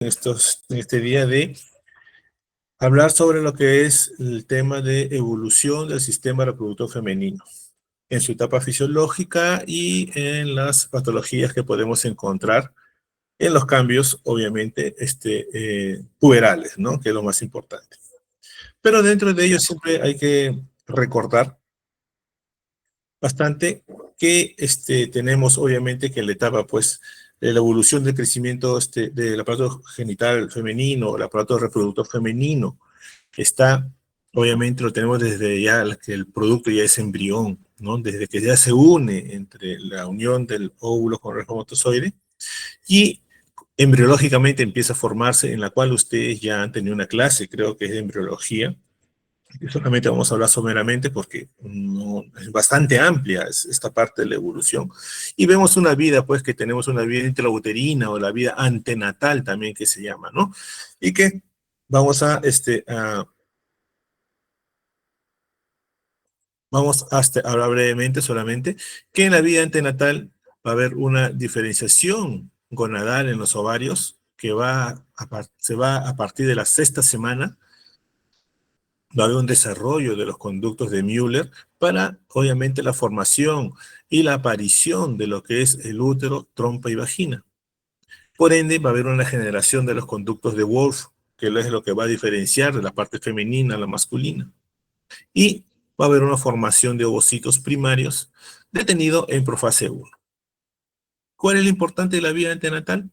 en este día de hablar sobre lo que es el tema de evolución del sistema reproductor femenino en su etapa fisiológica y en las patologías que podemos encontrar en los cambios, obviamente, puberales, ¿no? Que es lo más importante. Pero dentro de ello siempre hay que recordar bastante que tenemos, obviamente, que en la etapa, pues, de la evolución del crecimiento del aparato genital femenino, el aparato reproductor femenino, está, obviamente, lo tenemos desde ya que el producto ya es embrión, ¿no? Desde que ya se une entre la unión del óvulo con el espermatozoide y embriológicamente empieza a formarse, en la cual ustedes ya han tenido una clase, creo que es de embriología. Solamente vamos a hablar someramente porque no, es bastante amplia esta parte de la evolución. Y vemos una vida, pues, que tenemos una vida intrauterina o la vida antenatal también que se llama, ¿no? Y que vamos a hablar brevemente solamente, que en la vida antenatal va a haber una diferenciación gonadal en los ovarios que se va a partir de la sexta semana. Va a haber un desarrollo de los conductos de Müller para, obviamente, la formación y la aparición de lo que es el útero, trompa y vagina. Por ende, va a haber una generación de los conductos de Wolff, que es lo que va a diferenciar de la parte femenina a la masculina. Y va a haber una formación de ovocitos primarios detenido en profase 1. ¿Cuál es lo importante de la vida antenatal?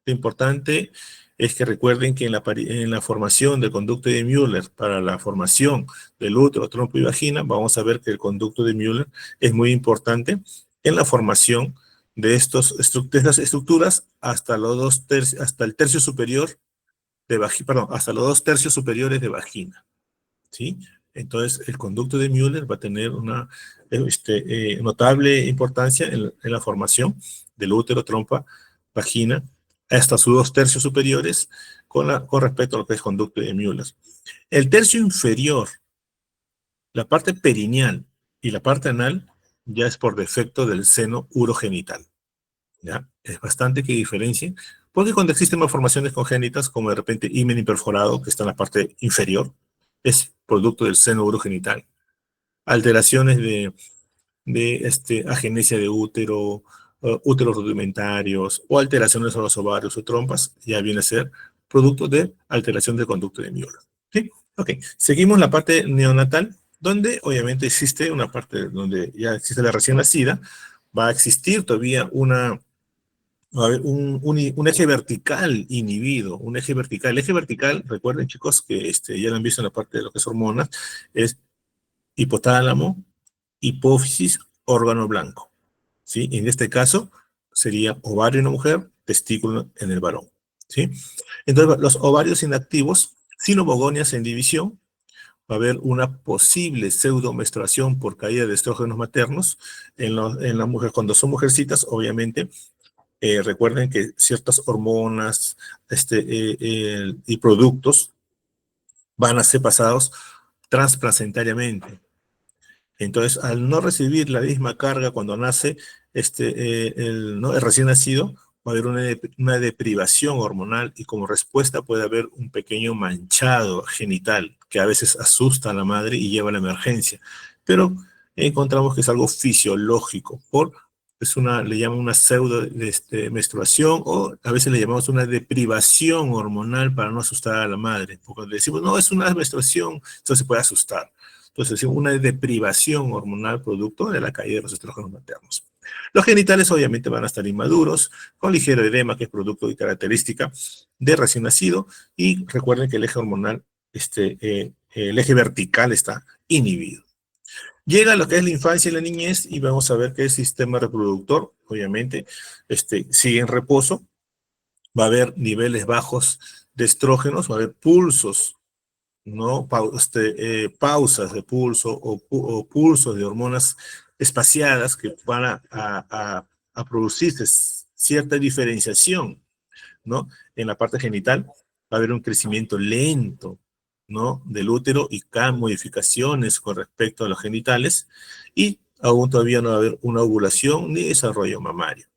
Lo importante es que recuerden que en la formación del conducto de Müller para la formación del útero, trompa y vagina, vamos a ver que el conducto de Müller es muy importante en la formación de estas estructuras hasta hasta el tercio superior de vagina, perdón, hasta los 2 tercios superiores de vagina, ¿sí? Entonces, el conducto de Müller va a tener una notable importancia en la formación del útero, trompa, vagina, hasta sus 2 tercios superiores con respecto a lo que es conducto de Müller. El tercio inferior, la parte perineal y la parte anal, ya es por defecto del seno urogenital. ¿Ya? Es bastante que diferencien, porque cuando existen malformaciones congénitas, como de repente himen imperforado, que está en la parte inferior, es producto del seno urogenital. Alteraciones de agenesia de útero, úteros rudimentarios, o alteraciones en los ovarios o trompas, ya viene a ser producto de alteración del conducto de Müller. ¿Sí? Ok, seguimos la parte neonatal, donde obviamente existe una parte donde ya existe la recién nacida, va a existir todavía va a haber un eje vertical inhibido, un eje vertical. El eje vertical, recuerden chicos, que ya lo han visto en la parte de lo que es hormonas, es hipotálamo, hipófisis, órgano blanco. ¿Sí? En este caso, sería ovario en la mujer, testículo en el varón. ¿Sí? Entonces, los ovarios inactivos, sin ovogonias en división, va a haber una posible pseudomenstruación por caída de estrógenos maternos en la mujer. Cuando son mujercitas, obviamente, recuerden que ciertas hormonas y productos van a ser pasados transplacentariamente. Entonces, al no recibir la misma carga cuando nace el recién nacido, va a haber una deprivación hormonal y como respuesta puede haber un pequeño manchado genital que a veces asusta a la madre y lleva a la emergencia. Pero encontramos que es algo fisiológico, le llaman una pseudo menstruación o a veces le llamamos una deprivación hormonal para no asustar a la madre. Porque le decimos, no, es una menstruación, entonces se puede asustar. Entonces, una deprivación hormonal producto de la caída de los estrógenos maternos. Los genitales obviamente van a estar inmaduros, con ligero edema, que es producto y característica de recién nacido, y recuerden que el eje hormonal, el eje vertical está inhibido. Llega lo que es la infancia y la niñez, y vamos a ver que el sistema reproductor, obviamente, sigue en reposo, va a haber niveles bajos de estrógenos, va a haber pulsos, ¿no? Pausas de pulso o pulsos de hormonas espaciadas que van a producirse cierta diferenciación, ¿no? En la parte genital va a haber un crecimiento lento, ¿no? Del útero y modificaciones con respecto a los genitales y aún todavía no va a haber una ovulación ni desarrollo mamario.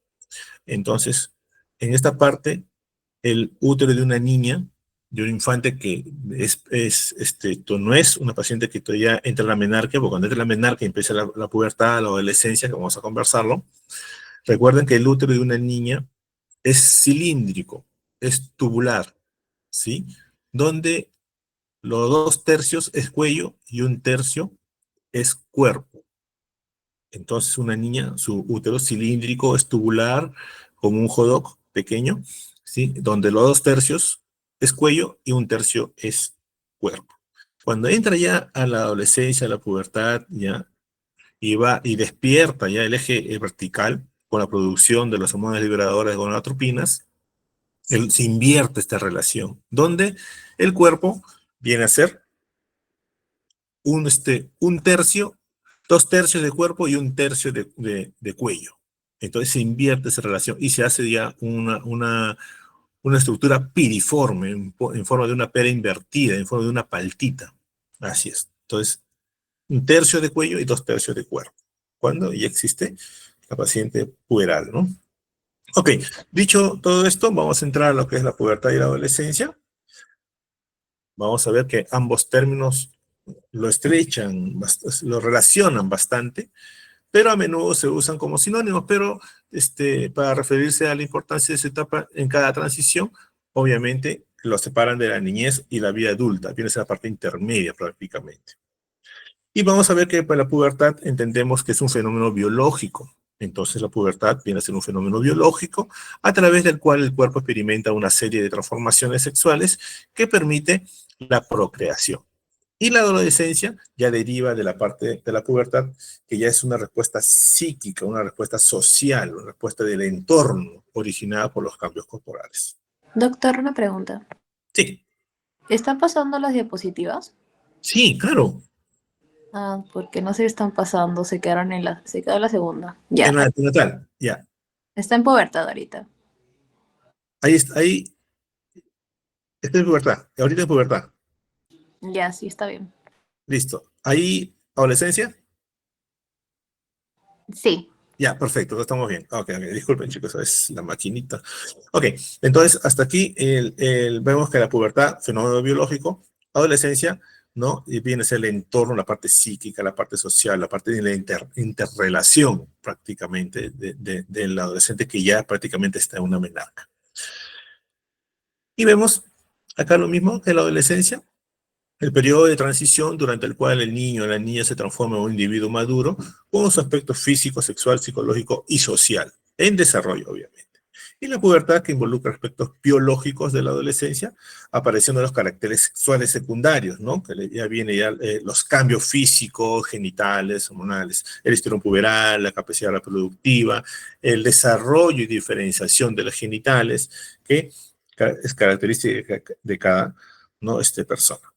Entonces, en esta parte el útero de una niña, de un infante que no es una paciente que todavía entra en la menarquia, porque cuando entra en la menarquia empieza la pubertad, la adolescencia, que vamos a conversarlo. Recuerden que el útero de una niña es cilíndrico, es tubular, ¿sí? Donde los 2/3 es cuello y 1/3 es cuerpo. Entonces una niña, su útero cilíndrico es tubular, como un hot dog pequeño, ¿sí? Donde los 2/3 es cuello y 1/3 es cuerpo. Cuando entra ya a la adolescencia, a la pubertad, ya, y va y despierta ya el eje vertical con la producción de las hormonas liberadoras de gonadotropinas, se invierte esta relación, donde el cuerpo viene a ser un tercio, 2/3 de cuerpo y 1/3 de cuello. Entonces se invierte esa relación y se hace ya una estructura piriforme, en forma de una pera invertida, en forma de una paltita. Así es. Entonces, 1/3 de cuello y 2/3 de cuerpo. Cuando ya existe la paciente puberal, ¿no? Ok, dicho todo esto, vamos a entrar a lo que es la pubertad y la adolescencia. Vamos a ver que ambos términos lo estrechan, lo relacionan bastante, pero a menudo se usan como sinónimos, pero para referirse a la importancia de esa etapa en cada transición, obviamente lo separan de la niñez y la vida adulta, viene a ser la parte intermedia prácticamente. Y vamos a ver que para la pubertad entendemos que es un fenómeno biológico. Entonces la pubertad viene a ser un fenómeno biológico a través del cual el cuerpo experimenta una serie de transformaciones sexuales que permite la procreación. Y la adolescencia ya deriva de la parte de la pubertad, que ya es una respuesta psíquica, una respuesta social, una respuesta del entorno originada por los cambios corporales. Doctor, una pregunta. Sí, ¿Están pasando las diapositivas? sí, claro. Ah, porque no se están pasando, se quedó la segunda. En Ya, la antenatal, ya. está en pubertad ahorita. Ahí está en pubertad, ahorita en pubertad. Ya, sí, está bien. Listo. Ahí, adolescencia. Sí. Ya, perfecto, estamos bien. Ok, ok, disculpen chicos, es la maquinita. Ok, entonces hasta aquí vemos que la pubertad, fenómeno biológico, adolescencia, ¿no? Y viene a ser el entorno, la parte psíquica, la parte social, la parte de la interrelación prácticamente del adolescente que ya prácticamente está en una menarca. Y vemos acá lo mismo que la adolescencia, el periodo de transición durante el cual el niño o la niña se transforma en un individuo maduro con su aspecto físico, sexual, psicológico y social, en desarrollo, obviamente. Y la pubertad que involucra aspectos biológicos de la adolescencia, apareciendo los caracteres sexuales secundarios, ¿no? Que ya viene ya los cambios físicos, genitales, hormonales, el estrón puberal, la capacidad reproductiva, el desarrollo y diferenciación de los genitales, que es característica de cada, ¿no? Persona.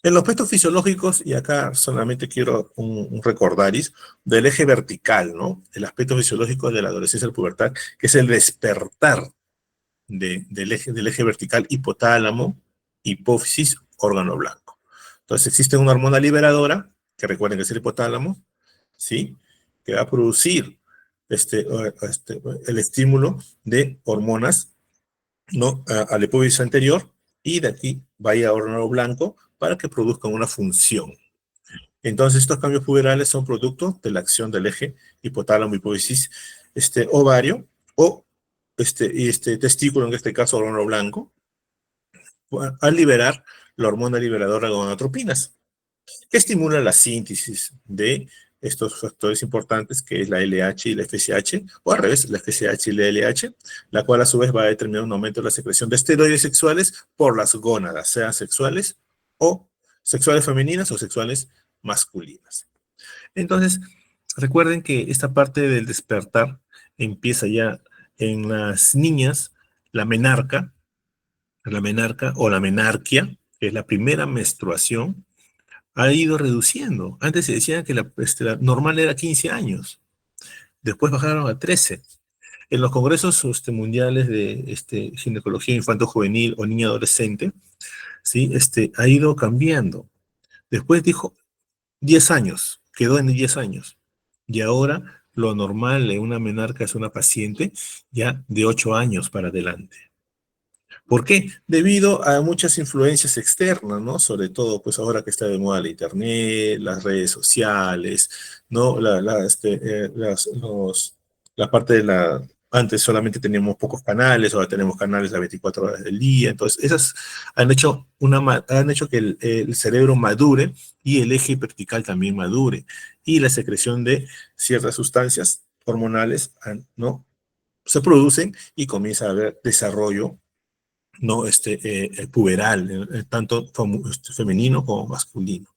En los aspectos fisiológicos, y acá solamente quiero un recordaris, del eje vertical, ¿no? El aspecto fisiológico de la adolescencia y la pubertad, que es el despertar del eje vertical hipotálamo, hipófisis, órgano blanco. Entonces existe una hormona liberadora, que recuerden que es el hipotálamo, ¿sí? Que va a producir el estímulo de hormonas, ¿no? Al hipófisis anterior, y de aquí vaya a órgano blanco para que produzcan una función. Entonces, estos cambios puberales son producto de la acción del eje hipotálamo, hipófisis, ovario, o testículo, en este caso órgano blanco, al liberar la hormona liberadora de gonadotropinas, que estimula la síntesis de estos factores importantes, que es la LH y la FSH, o al revés, la FSH y la LH, la cual a su vez va a determinar un aumento de la secreción de esteroides sexuales por las gónadas, sean sexuales o sexuales femeninas o sexuales masculinas. Entonces, recuerden que esta parte del despertar empieza ya en las niñas, la menarca o la menarquia, que es la primera menstruación, ha ido reduciendo. Antes se decía que la normal era 15 años, después bajaron a 13. En los congresos mundiales de ginecología infanto-juvenil o niña adolescente, ¿sí? Ha ido cambiando. Después dijo 10 años, quedó en 10 años. Y ahora lo normal en una menarca es una paciente ya de 8 años para adelante. ¿Por qué? Debido a muchas influencias externas, ¿no? Sobre todo, pues ahora que está de moda la internet, las redes sociales, ¿no? La parte de la... Antes solamente teníamos pocos canales, ahora tenemos canales a 24 horas del día. Entonces, esas han hecho que el cerebro madure y el eje vertical también madure. Y la secreción de ciertas sustancias hormonales, ¿no? Se producen y comienza a haber desarrollo, ¿no? Puberal, tanto femenino como masculino.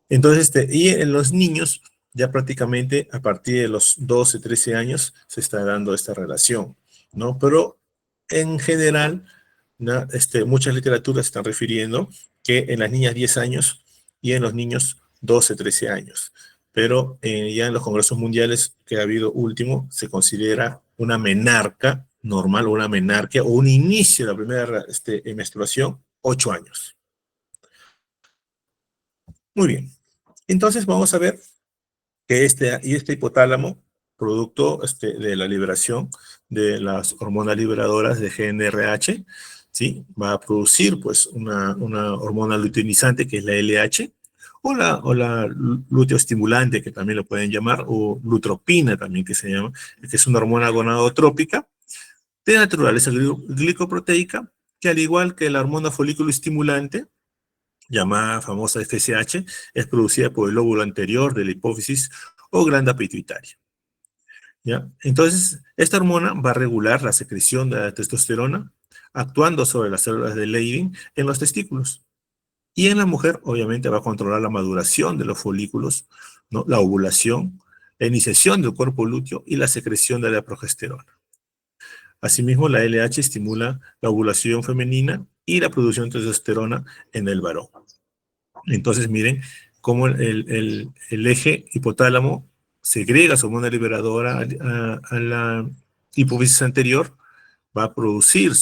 Entonces, y en los niños, ya prácticamente a partir de los 12, 13 años se está dando esta relación, ¿no? Pero en general, ¿no? Muchas literaturas están refiriendo que en las niñas 10 años y en los niños 12, 13 años. Pero ya en los congresos mundiales que ha habido último, se considera una menarca normal o una menarquia o un inicio de la primera menstruación, 8 años. Muy bien. Entonces vamos a ver que este hipotálamo, producto de la liberación de las hormonas liberadoras de GnRH, ¿sí? Va a producir pues una hormona luteinizante que es la LH, o la luteoestimulante, que también lo pueden llamar, o lutropina también que se llama, que es una hormona gonadotrópica de naturaleza glicoproteica, que al igual que la hormona folículo estimulante, llamada famosa FSH, es producida por el lóbulo anterior de la hipófisis o glándula pituitaria. ¿Ya? Entonces, esta hormona va a regular la secreción de la testosterona, actuando sobre las células de Leydig en los testículos. Y en la mujer, obviamente, va a controlar la maduración de los folículos, ¿no? La ovulación, la iniciación del cuerpo lúteo y la secreción de la progesterona. Asimismo, la LH estimula la ovulación femenina y la producción de testosterona en el varón. Entonces, miren cómo el eje hipotálamo segrega su hormona liberadora a la hipófisis anterior, va a producir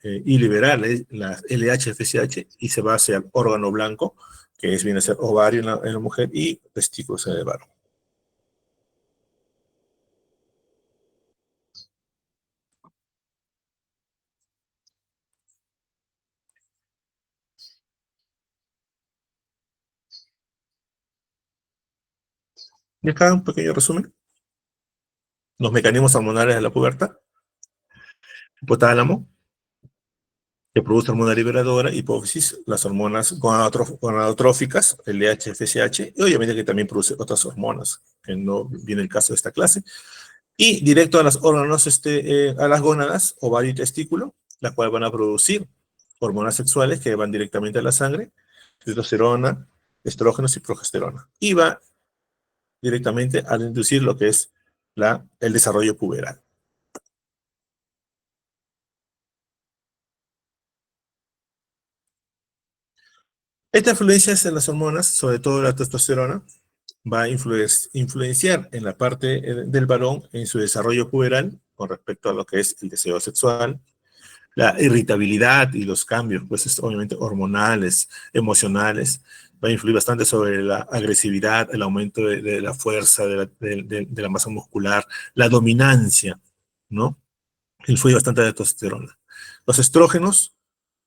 y liberar la LH-FSH y se va hacia el órgano blanco, que viene a ser ovario en la mujer y testículos en el varón. Y acá un pequeño resumen. Los mecanismos hormonales de la pubertad. Hipotálamo, que produce hormona liberadora, hipófisis, las hormonas gonadotróficas, LH, FSH, y obviamente que también produce otras hormonas, que no viene el caso de esta clase. Y directo a las órganos, a las gónadas, ovario y testículo, las cuales van a producir hormonas sexuales que van directamente a la sangre, testosterona, estrógenos y progesterona. Y va directamente a inducir lo que es el desarrollo puberal. Esta influencia en las hormonas, sobre todo la testosterona, va a influenciar en la parte del varón en su desarrollo puberal con respecto a lo que es el deseo sexual, la irritabilidad y los cambios, pues obviamente hormonales, emocionales, va a influir bastante sobre la agresividad, el aumento de la fuerza, de la masa muscular, la dominancia, ¿no? Influye bastante la testosterona. Los estrógenos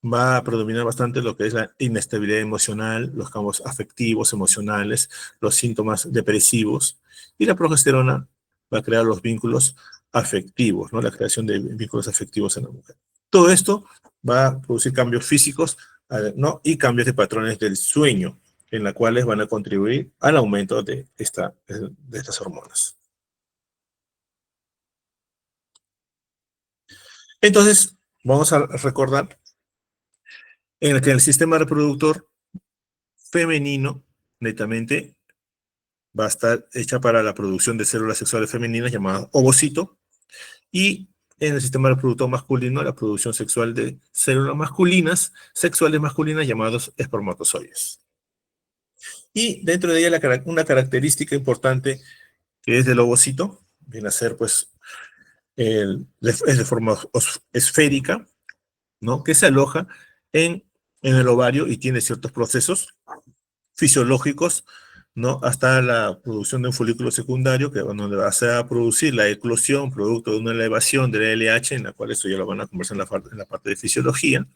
va a predominar bastante lo que es la inestabilidad emocional, los cambios afectivos, emocionales, los síntomas depresivos, y la progesterona va a crear los vínculos afectivos, ¿no? La creación de vínculos afectivos en la mujer. Todo esto va a producir cambios físicos, ¿no? Y cambios de patrones del sueño, en los cuales van a contribuir al aumento de estas hormonas. Entonces, vamos a recordar en el que el sistema reproductor femenino, netamente, va a estar hecha para la producción de células sexuales femeninas llamadas ovocito, y en el sistema reproductor masculino, la producción sexual de células sexuales masculinas llamados espermatozoides. Y dentro de ella una característica importante que es del ovocito, viene a ser pues, es de forma esférica, ¿no? Que se aloja en el ovario y tiene ciertos procesos fisiológicos ¿no? Hasta la producción de un folículo secundario, que donde va a producir la eclosión, producto de una elevación del LH, en la cual eso ya lo van a conversar en la parte de fisiología.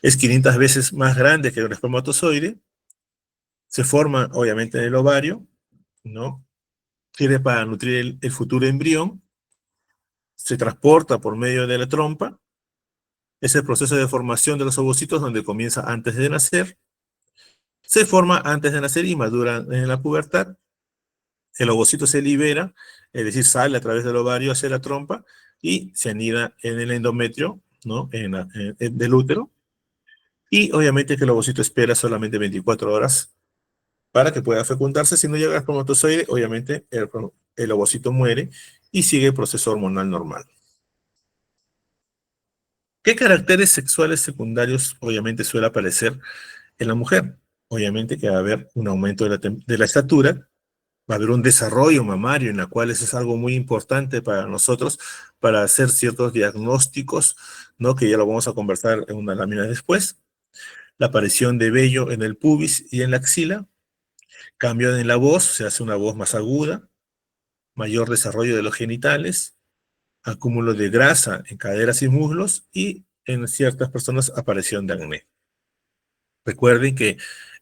Es 500 veces más grande que el espermatozoide. Se forma, obviamente, en el ovario, ¿no? Sirve para nutrir el futuro embrión. Se transporta por medio de la trompa. Es el proceso de formación de los ovocitos donde comienza antes de nacer. Se forma antes de nacer y madura en la pubertad. El ovocito se libera, es decir, sale a través del ovario hacia la trompa y se anida en el endometrio, ¿no? Del útero. Y obviamente que el ovocito espera solamente 24 horas para que pueda fecundarse. Si no llega al espermatozoide, obviamente el ovocito muere y sigue el proceso hormonal normal. ¿Qué caracteres sexuales secundarios obviamente suele aparecer en la mujer? Obviamente que va a haber un aumento de la estatura, va a haber un desarrollo mamario en la cual eso es algo muy importante para nosotros para hacer ciertos diagnósticos, ¿no? Que ya lo vamos a conversar en una lámina después. La aparición de vello en el pubis y en la axila, cambio en la voz, se hace una voz más aguda, mayor desarrollo de los genitales, acúmulo de grasa en caderas y muslos y en ciertas personas aparición de acné. Recuerden que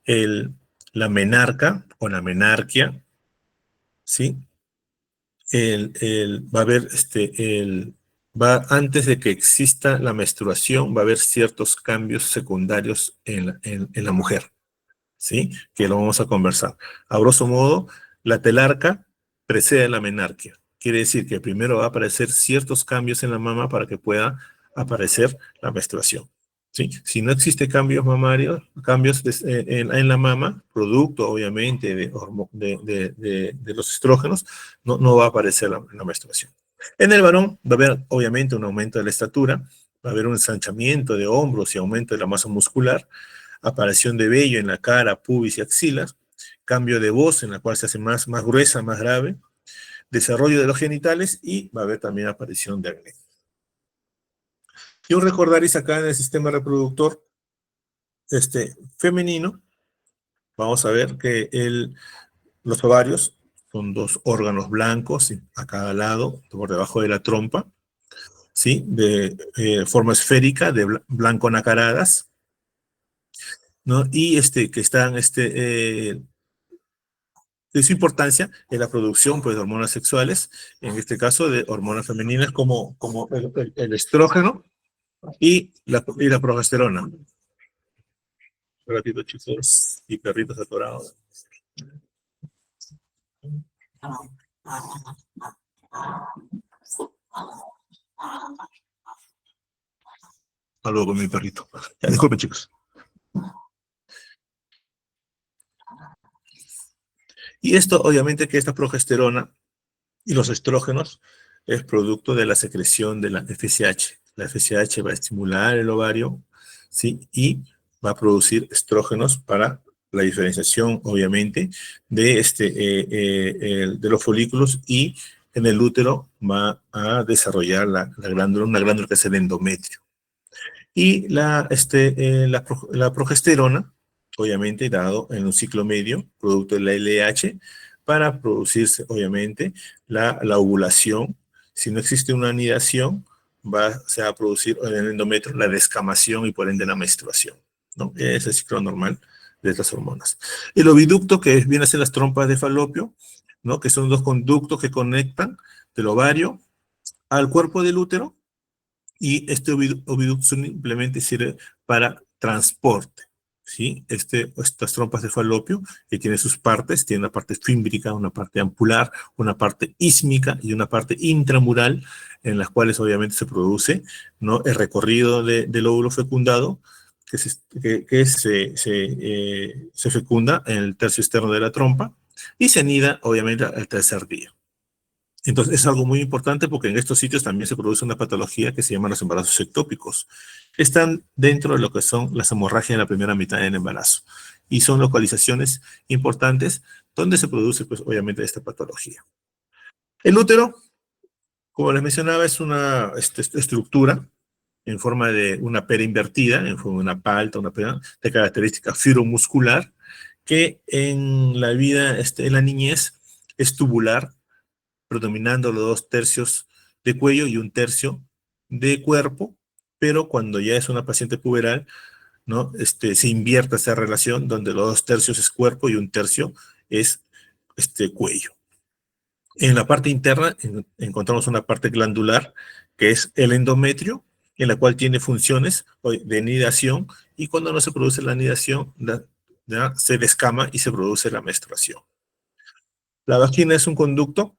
el, la menarca o la menarquia, ¿sí? Va a haber antes de que exista la menstruación, va a haber ciertos cambios secundarios en la mujer, ¿sí? Que lo vamos a conversar. A grosso modo, la telarca precede a la menarquia. Quiere decir que primero va a aparecer ciertos cambios en la mama para que pueda aparecer la menstruación. ¿Sí? Si no existe cambios mamarios, cambios en la mama, producto obviamente de los estrógenos, no va a aparecer la menstruación. En el varón va a haber obviamente un aumento de la estatura, va a haber un ensanchamiento de hombros y aumento de la masa muscular, aparición de vello en la cara, pubis y axilas, cambio de voz en la cual se hace más gruesa, más grave, desarrollo de los genitales y va a haber también aparición de acné. Y un recordaris acá en el sistema reproductor femenino, vamos a ver que los ovarios son dos órganos blancos a cada lado, por debajo de la trompa, ¿sí? De forma esférica, de blanco nacaradas, ¿no? Y que están, de su importancia en la producción pues, de hormonas sexuales, en este caso de hormonas femeninas como el estrógeno y la progesterona. Un ratito, chicos, y perritos atorados. Hasta luego con mi perrito. Ya, disculpen, chicos. Y esto, obviamente, que esta progesterona y los estrógenos es producto de la secreción de la FSH. La FSH va a estimular el ovario, ¿sí? Y va a producir estrógenos para la diferenciación, obviamente, de los folículos y en el útero va a desarrollar una glándula que es el endometrio. Y la progesterona, obviamente, dado en un ciclo medio, producto de la LH, para producirse, obviamente, la ovulación. Si no existe una anidación, se va a producir en el endometrio la descamación y por ende la menstruación, ¿no? Es el ciclo normal de estas hormonas. El oviducto, que viene a ser las trompas de falopio, ¿no? Que son dos conductos que conectan del ovario al cuerpo del útero, y este oviducto simplemente sirve para transporte, ¿sí? Estas trompas de falopio, que tiene sus partes, tiene una parte fímbrica, una parte ampular, una parte ísmica y una parte intramural, en las cuales obviamente se produce, ¿no? El recorrido del óvulo fecundado, que se fecunda en el tercio externo de la trompa y se anida obviamente al tercer día. Entonces, es algo muy importante porque en estos sitios también se produce una patología que se llama los embarazos ectópicos. Están dentro de lo que son las hemorragias en la primera mitad del embarazo. Y son localizaciones importantes donde se produce, pues, obviamente, esta patología. El útero, como les mencionaba, es una estructura en forma de una pera invertida, en forma de una palta, una pera de característica fibromuscular, que en la vida, en la niñez, es tubular, predominando los 2 tercios de cuello y 1 tercio de cuerpo, pero cuando ya es una paciente puberal, ¿no? Se invierte esa relación donde los 2 tercios es cuerpo y 1 tercio es cuello. En la parte interna encontramos una parte glandular que es el endometrio, en la cual tiene funciones de nidación, y cuando no se produce la nidación, se descama y se produce la menstruación. La vagina es un conducto.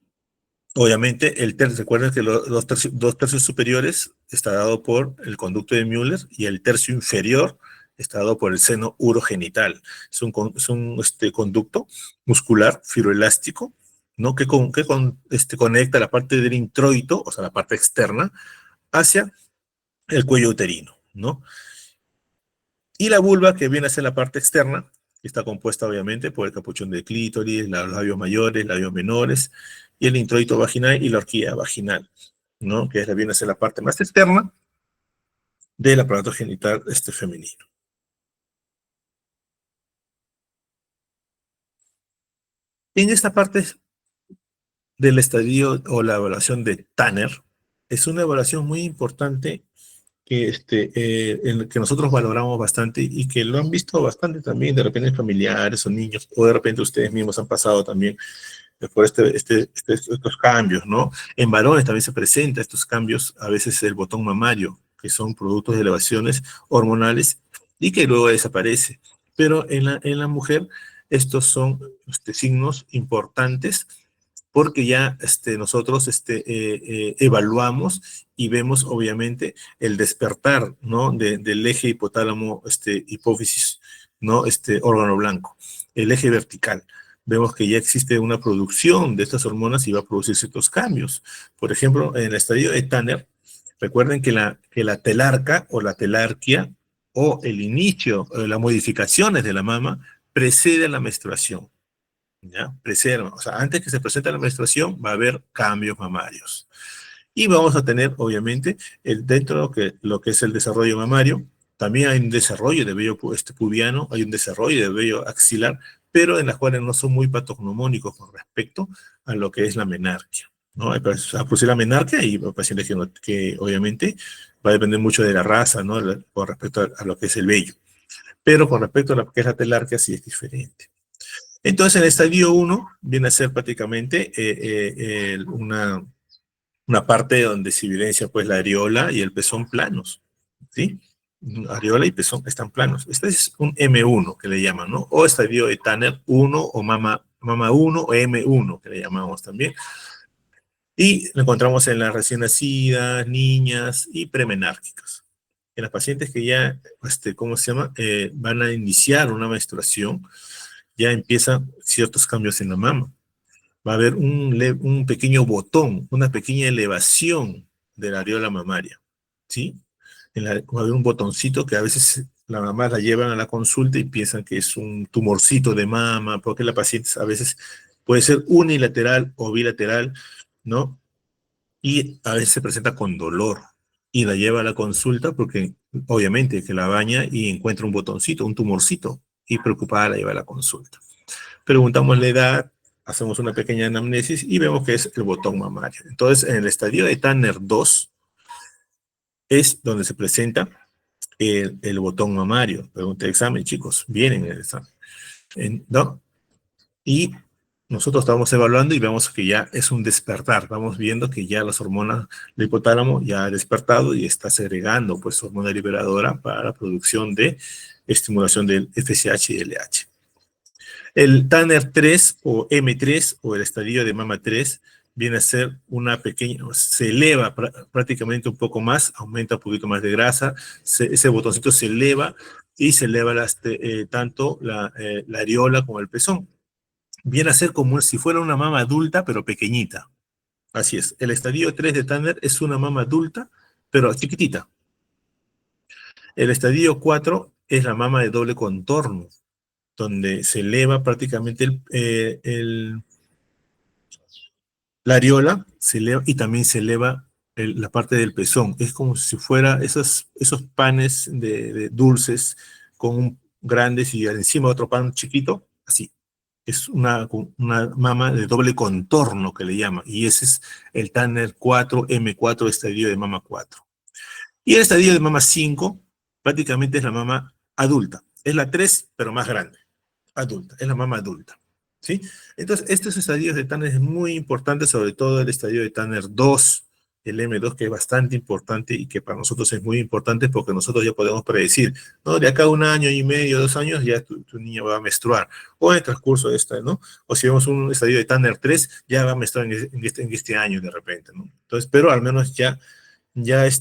Obviamente, recuerden que los 2 tercios superiores está dado por el conducto de Müller y el tercio inferior está dado por el seno urogenital. Es un conducto muscular fibroelástico, ¿no? que conecta la parte del introito, o sea, la parte externa, hacia el cuello uterino, ¿no? Y la vulva, que viene a ser la parte externa, está compuesta obviamente por el capuchón del clítoris, los labios mayores, labios menores, y el introito vaginal y la horquilla vaginal, ¿no? Que viene a ser la parte más externa del aparato genital femenino. En esta parte del estadio o la evaluación de Tanner, es una evaluación muy importante que nosotros valoramos bastante y que lo han visto bastante también, de repente familiares o niños, o de repente ustedes mismos han pasado también por estos cambios, ¿no? En varones también se presentan estos cambios, a veces el botón mamario, que son productos de elevaciones hormonales y que luego desaparece. Pero en la mujer estos son signos importantes, porque ya nosotros evaluamos y vemos obviamente el despertar, ¿no? Del eje hipotálamo, hipófisis, ¿no? Órgano blanco, el eje vertical. Vemos que ya existe una producción de estas hormonas y va a producir ciertos cambios. Por ejemplo, en el estadio de Tanner, recuerden que la telarca o la telarquia o el inicio, las modificaciones de la mama precede la menstruación. ¿Ya? Preserva, o sea, antes que se presente la menstruación va a haber cambios mamarios. Y vamos a tener, obviamente, dentro de lo que es el desarrollo mamario, también hay un desarrollo de vello pubiano, hay un desarrollo de vello axilar, pero en las cuales no son muy patognomónicos con respecto a lo que es la menarquia, ¿no? A producir la menarquia y pacientes que obviamente va a depender mucho de la raza, ¿no? Con respecto a lo que es el vello. Pero con respecto a lo que es la telarquia sí es diferente. Entonces, en el estadio 1 viene a ser prácticamente una parte donde se evidencia pues la areola y el pezón planos, ¿sí? Areola y pezón están planos. Este es un M1 que le llaman, ¿no? O estadio de Tanner 1 o mama 1 o M1 que le llamamos también. Y lo encontramos en las recién nacidas, niñas y premenárquicas. En las pacientes que ya, ¿cómo se llama? Van a iniciar una menstruación, ya empiezan ciertos cambios en la mama. Va a haber un pequeño botón, una pequeña elevación de la areola mamaria, ¿sí? Va a haber un botoncito que a veces la mamá la llevan a la consulta y piensan que es un tumorcito de mama, porque la paciente a veces puede ser unilateral o bilateral, ¿no? Y a veces se presenta con dolor y la lleva a la consulta porque obviamente que la baña y encuentra un botoncito, un tumorcito, y preocupada la lleva a la consulta. Preguntamos la edad, hacemos una pequeña anamnesis y vemos que es el botón mamario. Entonces, en el estadio de Tanner 2 es donde se presenta el botón mamario. Pregunta de examen, chicos, vienen en el examen, ¿no? Y nosotros estamos evaluando y vemos que ya es un despertar. Vamos viendo que ya las hormonas del hipotálamo ya ha despertado y está segregando pues hormona liberadora para la producción de estimulación del FSH y LH. El Tanner 3 o M3 o el estadio de mama 3 viene a ser una pequeña, se eleva prácticamente un poco más, aumenta un poquito más de grasa, ese botoncito se eleva y se eleva tanto la areola como el pezón. Viene a ser como si fuera una mama adulta, pero pequeñita. Así es, el estadio 3 de Tanner es una mama adulta, pero chiquitita. El estadio 4 es la mama de doble contorno, donde se eleva prácticamente la areola, se eleva, y también se eleva la parte del pezón. Es como si fuera esos panes de dulces con grandes y encima otro pan chiquito. así. Es una mama de doble contorno que le llama, y ese es el Tanner 4M4, estadio de mama 4. Y el estadio de mama 5 prácticamente es la mama adulta. Es la 3, pero más grande. Adulta, es la mama adulta. ¿Sí? Entonces, estos estadios de Tanner es muy importante, sobre todo el estadio de Tanner 2, el M2, que es bastante importante y que para nosotros es muy importante porque nosotros ya podemos predecir, ¿no? De acá a 1 año y medio, 2 años, ya tu niña va a menstruar, o en el transcurso de esta, ¿no? O si vemos un estadio de Tanner 3, ya va a menstruar en este año de repente, ¿no? Entonces, pero al menos ya me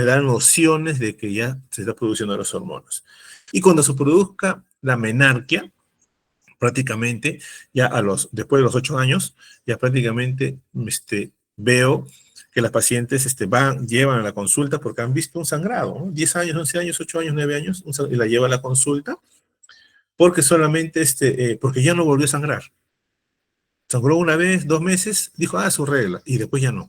dan nociones de que ya se está produciendo las hormonas. Y cuando se produzca la menarquia, prácticamente ya después de los 8 años, ya prácticamente veo que las pacientes llevan a la consulta porque han visto un sangrado, ¿no? 10 años, 11 años, 8 años, 9 años, y la lleva a la consulta porque solamente, porque ya no volvió a sangrar. Sangró una vez, 2 meses, dijo, su regla, y después ya no.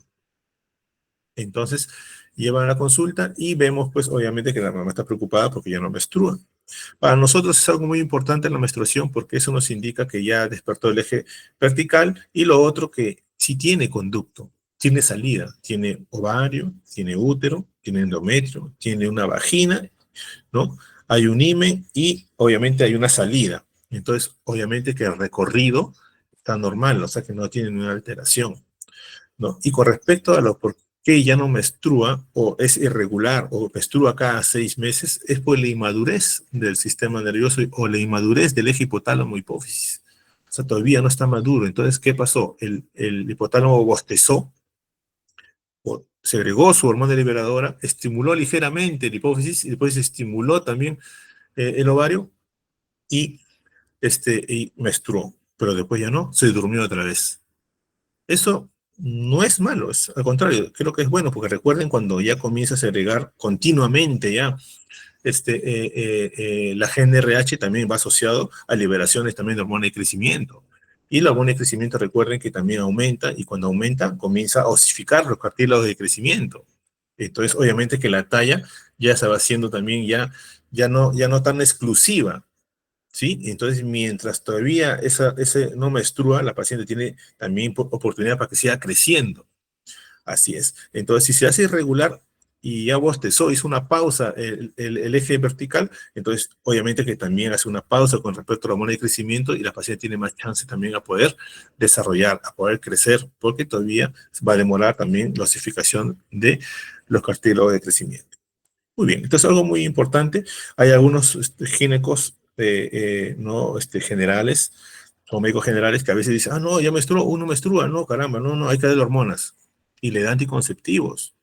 Entonces, llevan a la consulta y vemos, pues, obviamente que la mamá está preocupada porque ya no menstrua. Para nosotros es algo muy importante la menstruación porque eso nos indica que ya despertó el eje vertical, y lo otro que si tiene conducto, tiene salida, tiene ovario, tiene útero, tiene endometrio, tiene una vagina, ¿no? Hay un himen y obviamente hay una salida. Entonces, obviamente que el recorrido está normal, o sea que no tiene ninguna alteración, ¿no? Y con respecto a lo por qué ya no menstrua o es irregular o menstrua cada 6 meses, es por la inmadurez del sistema nervioso o la inmadurez del eje hipotálamo hipófisis. O sea, todavía no está maduro. Entonces, ¿qué pasó? El hipotálamo bostezó, o segregó su hormona liberadora, estimuló ligeramente la hipófisis estimuló también el ovario y, y menstruó, pero después ya no, se durmió otra vez. Eso no es malo, es al contrario, creo que es bueno, porque recuerden cuando ya comienza a segregar continuamente ya, la GnRH también va asociado a liberaciones también de hormona de crecimiento. Y la hormona de crecimiento, recuerden que también aumenta, y cuando aumenta, comienza a osificar los cartílagos de crecimiento. Entonces, obviamente que la talla ya se va haciendo también ya no tan exclusiva, ¿sí? Entonces, mientras todavía ese no menstrua, la paciente tiene también oportunidad para que siga creciendo. Así es. Entonces, si se hace irregular y ya bostezó, hizo una pausa el eje vertical, entonces obviamente que también hace una pausa con respecto a la hormona de crecimiento, y la paciente tiene más chance también a poder desarrollar, a poder crecer, porque todavía va a demorar también la osificación de los cartílagos de crecimiento. Muy bien, entonces algo muy importante, hay algunos ginecos no, generales, o médicos generales, que a veces dicen, no, ya menstruó, uno menstrua, no, caramba, no, hay que darle hormonas, y le da anticonceptivos,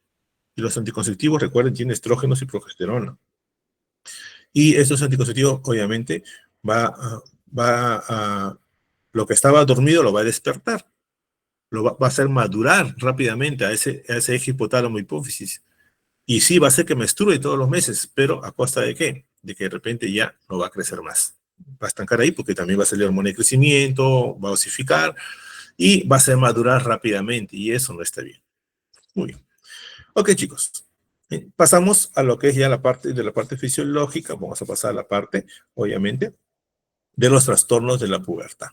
y los anticonceptivos, recuerden, tienen estrógenos y progesterona, y estos anticonceptivos, obviamente, lo que estaba dormido lo va a despertar, va a hacer madurar rápidamente a ese eje hipotálamo hipófisis. Y sí, va a ser que menstrue todos los meses, pero ¿a costa de qué? De que de repente ya no va a crecer más. Va a estancar ahí porque también va a salir hormona de crecimiento, va a osificar y va a hacer madurar rápidamente, y eso no está bien. Muy bien. Ok, chicos. Pasamos a lo que es ya la parte fisiológica. Vamos a pasar a la parte, obviamente, de los trastornos de la pubertad.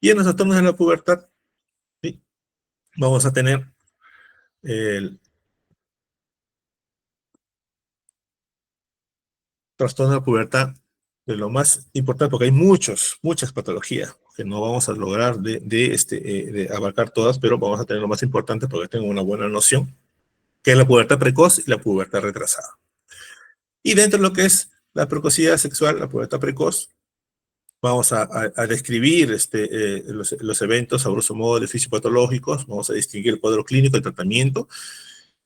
Y en los trastornos de la pubertad, ¿sí?, vamos a tener el trastorno de la pubertad de lo más importante, porque hay muchas patologías que no vamos a lograr de abarcar todas, pero vamos a tener lo más importante porque tengo una buena noción, que es la pubertad precoz y la pubertad retrasada. Y dentro de lo que es la precocidad sexual, la pubertad precoz, vamos a describir los eventos a grosso modo de fisiopatológicos, vamos a distinguir el cuadro clínico, el tratamiento,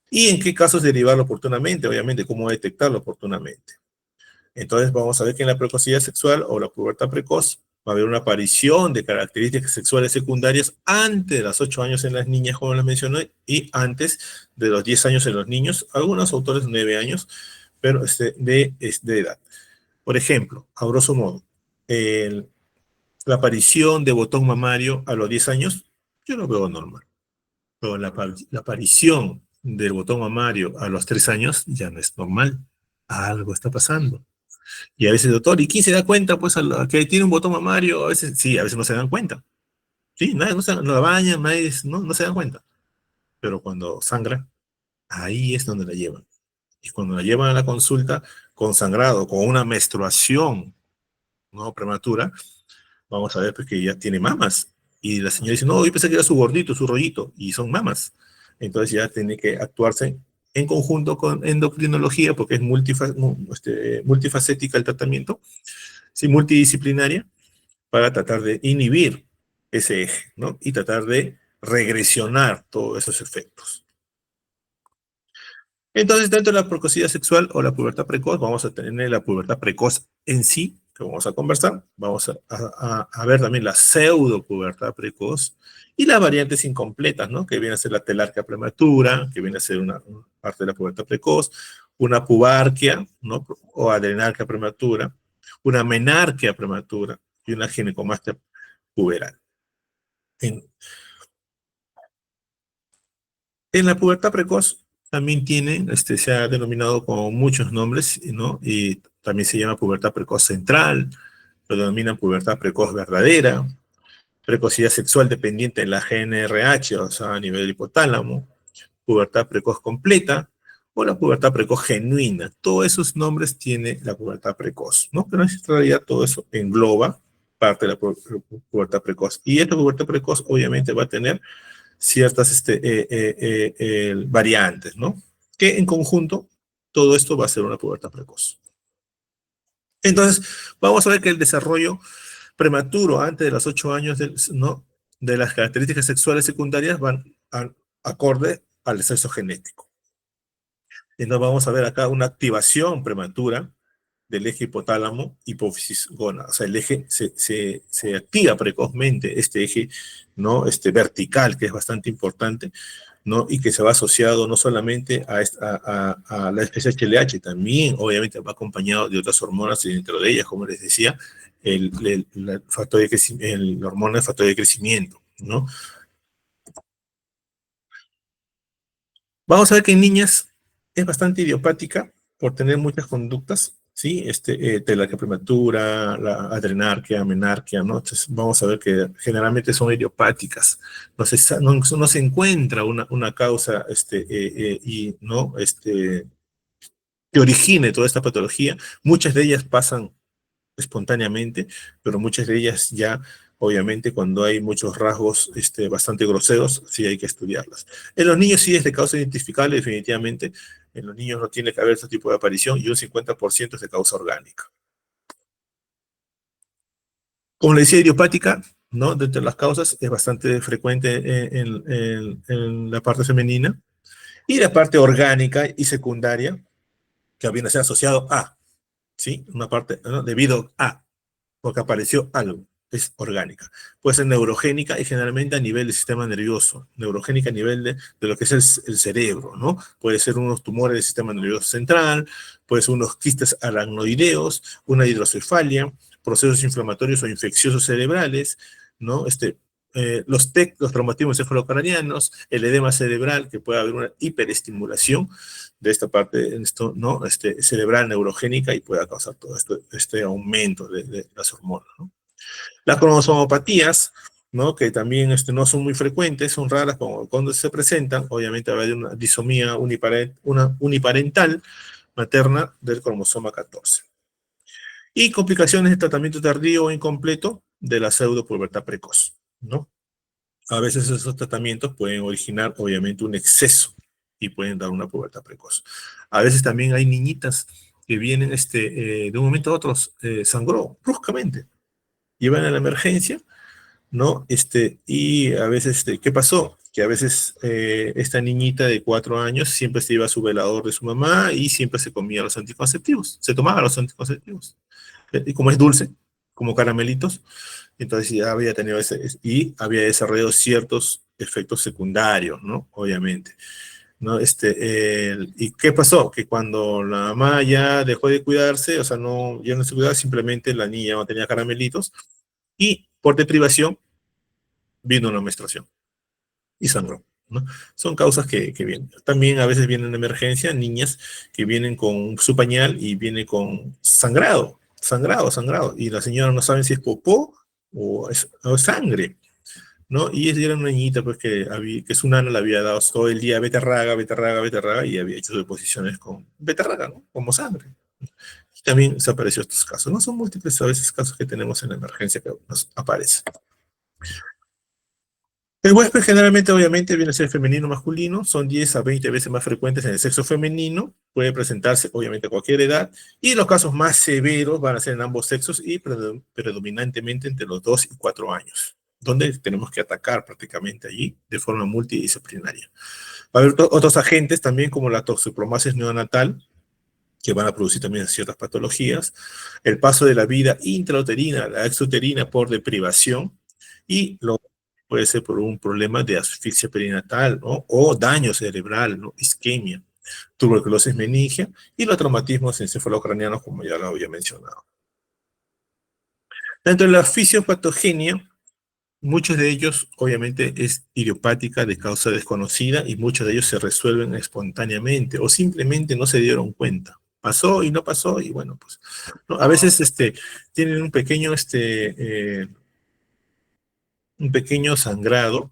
y en qué casos derivarlo oportunamente, obviamente, cómo detectarlo oportunamente. Entonces vamos a ver que en la precocidad sexual o la pubertad precoz va a haber una aparición de características sexuales secundarias antes de los 8 años en las niñas, como les mencioné, y antes de los 10 años en los niños, algunos autores 9 años, pero de edad. Por ejemplo, a grosso modo, la aparición de botón mamario a los 10 años, yo lo veo normal. Pero la aparición del botón mamario a los 3 años ya no es normal. Algo está pasando. Y a veces, doctor, ¿y quién se da cuenta, pues, a que tiene un botón mamario? A veces, sí, a veces no se dan cuenta. Sí, nadie, no la bañan, nadie, no se dan cuenta. Pero cuando sangra, ahí es donde la llevan. Y cuando la llevan a la consulta con sangrado, con una menstruación, ¿no? Prematura, vamos a ver pues, que ya tiene mamas. Y la señora dice, no, yo pensé que era su gordito, su rollito, y son mamas. Entonces ya tiene que actuarse en conjunto con endocrinología, porque es multifacética el tratamiento, sí, multidisciplinaria, para tratar de inhibir ese eje, ¿no? Y tratar de regresionar todos esos efectos. Entonces, dentro de la precocidad sexual o la pubertad precoz, vamos a tener la pubertad precoz en sí, que vamos a conversar. Vamos a ver también la pseudo pubertad precoz y las variantes incompletas, ¿no? Que viene a ser la telarquía prematura, que viene a ser una parte de la pubertad precoz, una pubarquia, ¿no? O adrenarquia prematura, una menarquia prematura y una ginecomastia puberal. En, En la pubertad precoz también tiene, se ha denominado con muchos nombres, ¿no? Y también se llama pubertad precoz central, lo denominan pubertad precoz verdadera, precocidad sexual dependiente de la GNRH, o sea, a nivel del hipotálamo, pubertad precoz completa, o la pubertad precoz genuina. Todos esos nombres tiene la pubertad precoz, ¿no? Pero en realidad todo eso engloba parte de la pubertad precoz. Y esta pubertad precoz obviamente va a tener ciertas variantes, ¿no? Que en conjunto todo esto va a ser una pubertad precoz. Entonces, vamos a ver que el desarrollo prematuro antes de los 8 años, ¿no? De las características sexuales secundarias van acorde al sexo genético. Entonces vamos a ver acá una activación prematura del eje hipotálamo, hipófisis, gónada. O sea, el eje se activa precozmente, este eje, ¿no? Vertical, que es bastante importante, ¿no? Y que se va asociado no solamente a la especie HLH, también obviamente va acompañado de otras hormonas y dentro de ellas, como les decía, la hormona del factor de crecimiento, ¿no? Vamos a ver que en niñas es bastante idiopática por tener muchas conductas, ¿sí? Telarquía prematura, la adrenarquia, menarquia, ¿no? Entonces vamos a ver que generalmente son idiopáticas. No se encuentra una causa, ¿no? Que origine toda esta patología. Muchas de ellas pasan espontáneamente, pero muchas de ellas ya, obviamente, cuando hay muchos rasgos bastante groseros, sí hay que estudiarlas. En los niños sí es de causa identificable, definitivamente. En los niños no tiene que haber este tipo de aparición y un 50% es de causa orgánica. Como le decía, idiopática, ¿no? Dentro de las causas es bastante frecuente en la parte femenina. Y la parte orgánica y secundaria, que viene a ser asociado a, ¿sí? Una parte, ¿no? Debido a porque apareció algo, es orgánica. Puede ser neurogénica y generalmente a nivel del sistema nervioso, neurogénica a nivel de lo que es el cerebro, ¿no? Puede ser unos tumores del sistema nervioso central, puede ser unos quistes aracnoideos, una hidrocefalia, procesos inflamatorios o infecciosos cerebrales, ¿no? Los TEC, los traumatismos encefalocranianos, el edema cerebral, que puede haber una hiperestimulación de esta parte, ¿no? Cerebral neurogénica y pueda causar todo este aumento de las hormonas, ¿no? Las cromosomopatías, ¿no? Que también no son muy frecuentes, son raras cuando se presentan, obviamente va a haber una disomía una uniparental materna del cromosoma 14. Y complicaciones de tratamiento tardío o incompleto de la pseudopubertad precoz, ¿no? A veces esos tratamientos pueden originar, obviamente, un exceso y pueden dar una pubertad precoz. A veces también hay niñitas que vienen de un momento a otro, sangró bruscamente, llevan a la emergencia, ¿no? Y a veces, ¿qué pasó? Que a veces esta niñita de 4 años siempre se iba a su velador de su mamá y siempre se comía los anticonceptivos, se tomaba los anticonceptivos. Y como es dulce, como caramelitos, entonces ya había tenido y había desarrollado ciertos efectos secundarios, ¿no? Obviamente, ¿no? ¿Y qué pasó? Que cuando la mamá ya dejó de cuidarse, o sea, ya no se cuidaba, simplemente la niña no tenía caramelitos y por deprivación vino una menstruación y sangró. ¿no? Son causas que vienen. También a veces vienen de emergencia niñas que vienen con su pañal y viene con sangrado, y la señora no sabe si es popó o sangre, ¿no? Y ella era una niñita pues que su nana le había dado todo el día beterraga, beterraga, beterraga, y había hecho deposiciones con beterraga, ¿no? Como sangre. Y también se apareció estos casos, ¿no? Son múltiples a veces casos que tenemos en la emergencia que nos aparecen. El huésped generalmente, obviamente, viene a ser femenino o masculino, son 10 a 20 veces más frecuentes en el sexo femenino, puede presentarse, obviamente, a cualquier edad, y los casos más severos van a ser en ambos sexos y predominantemente entre los 2 y 4 años, donde tenemos que atacar prácticamente allí de forma multidisciplinaria. Va a haber otros agentes también, como la toxoplasmosis neonatal, que van a producir también ciertas patologías, el paso de la vida intrauterina a la exuterina por deprivación, y lo puede ser por un problema de asfixia perinatal, ¿no? O daño cerebral, ¿no? Isquemia, tuberculosis meningia y los traumatismos encefalocranianos, como ya lo había mencionado. Dentro de la fisiopatogenia, muchos de ellos, obviamente, es idiopática de causa desconocida y muchos de ellos se resuelven espontáneamente o simplemente no se dieron cuenta. Pasó y no pasó y bueno, pues ¿no? A veces tienen un pequeño sangrado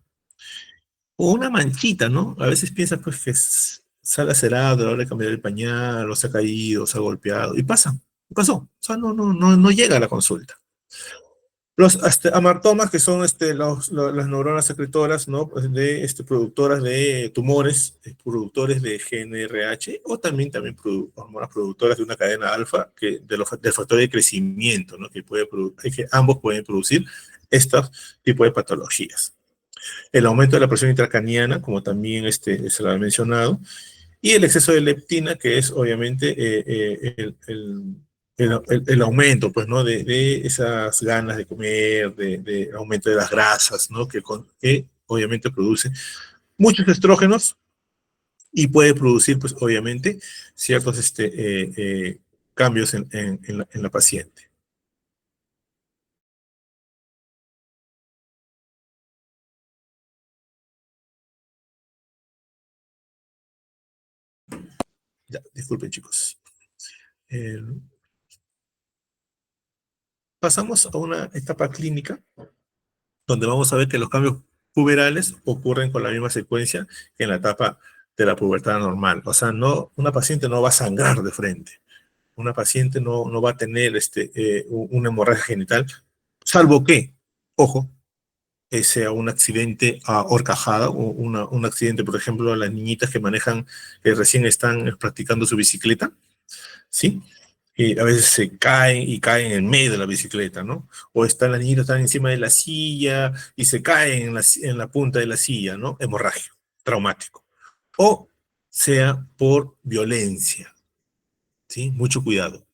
o una manchita, ¿no? A veces piensas pues que se ha lacerado a la hora de cambiar el pañal o se ha caído, o se ha golpeado y pasó. O sea, no llega a la consulta. Los amartomas, que son las neuronas secretoras, ¿no? Pues productoras de tumores, productores de GNRH, o también hormonas productoras de una cadena alfa, del factor de crecimiento, ¿no? Que ambos pueden producir estos tipos de patologías. El aumento de la presión intracraniana, como también se lo ha mencionado, y el exceso de leptina, que es obviamente el aumento, pues, ¿no? De esas ganas de comer, de aumento de las grasas, ¿no? Que obviamente produce muchos estrógenos y puede producir, pues, obviamente, ciertos cambios en la paciente. Ya, disculpen, chicos. Eh, Pasamos a una etapa clínica donde vamos a ver que los cambios puberales ocurren con la misma secuencia que en la etapa de la pubertad normal. O sea, una paciente no va a sangrar de frente, una paciente no va a tener una hemorragia genital, salvo que, ojo, sea un accidente a horcajada, o un accidente, por ejemplo, a las niñitas que manejan, que recién están practicando su bicicleta, ¿sí? Y a veces se caen y caen en medio de la bicicleta, ¿no? O las niñitas están encima de la silla y se caen en la punta de la silla, ¿no? Hemorragia, traumático. O sea por violencia, ¿sí? Mucho cuidado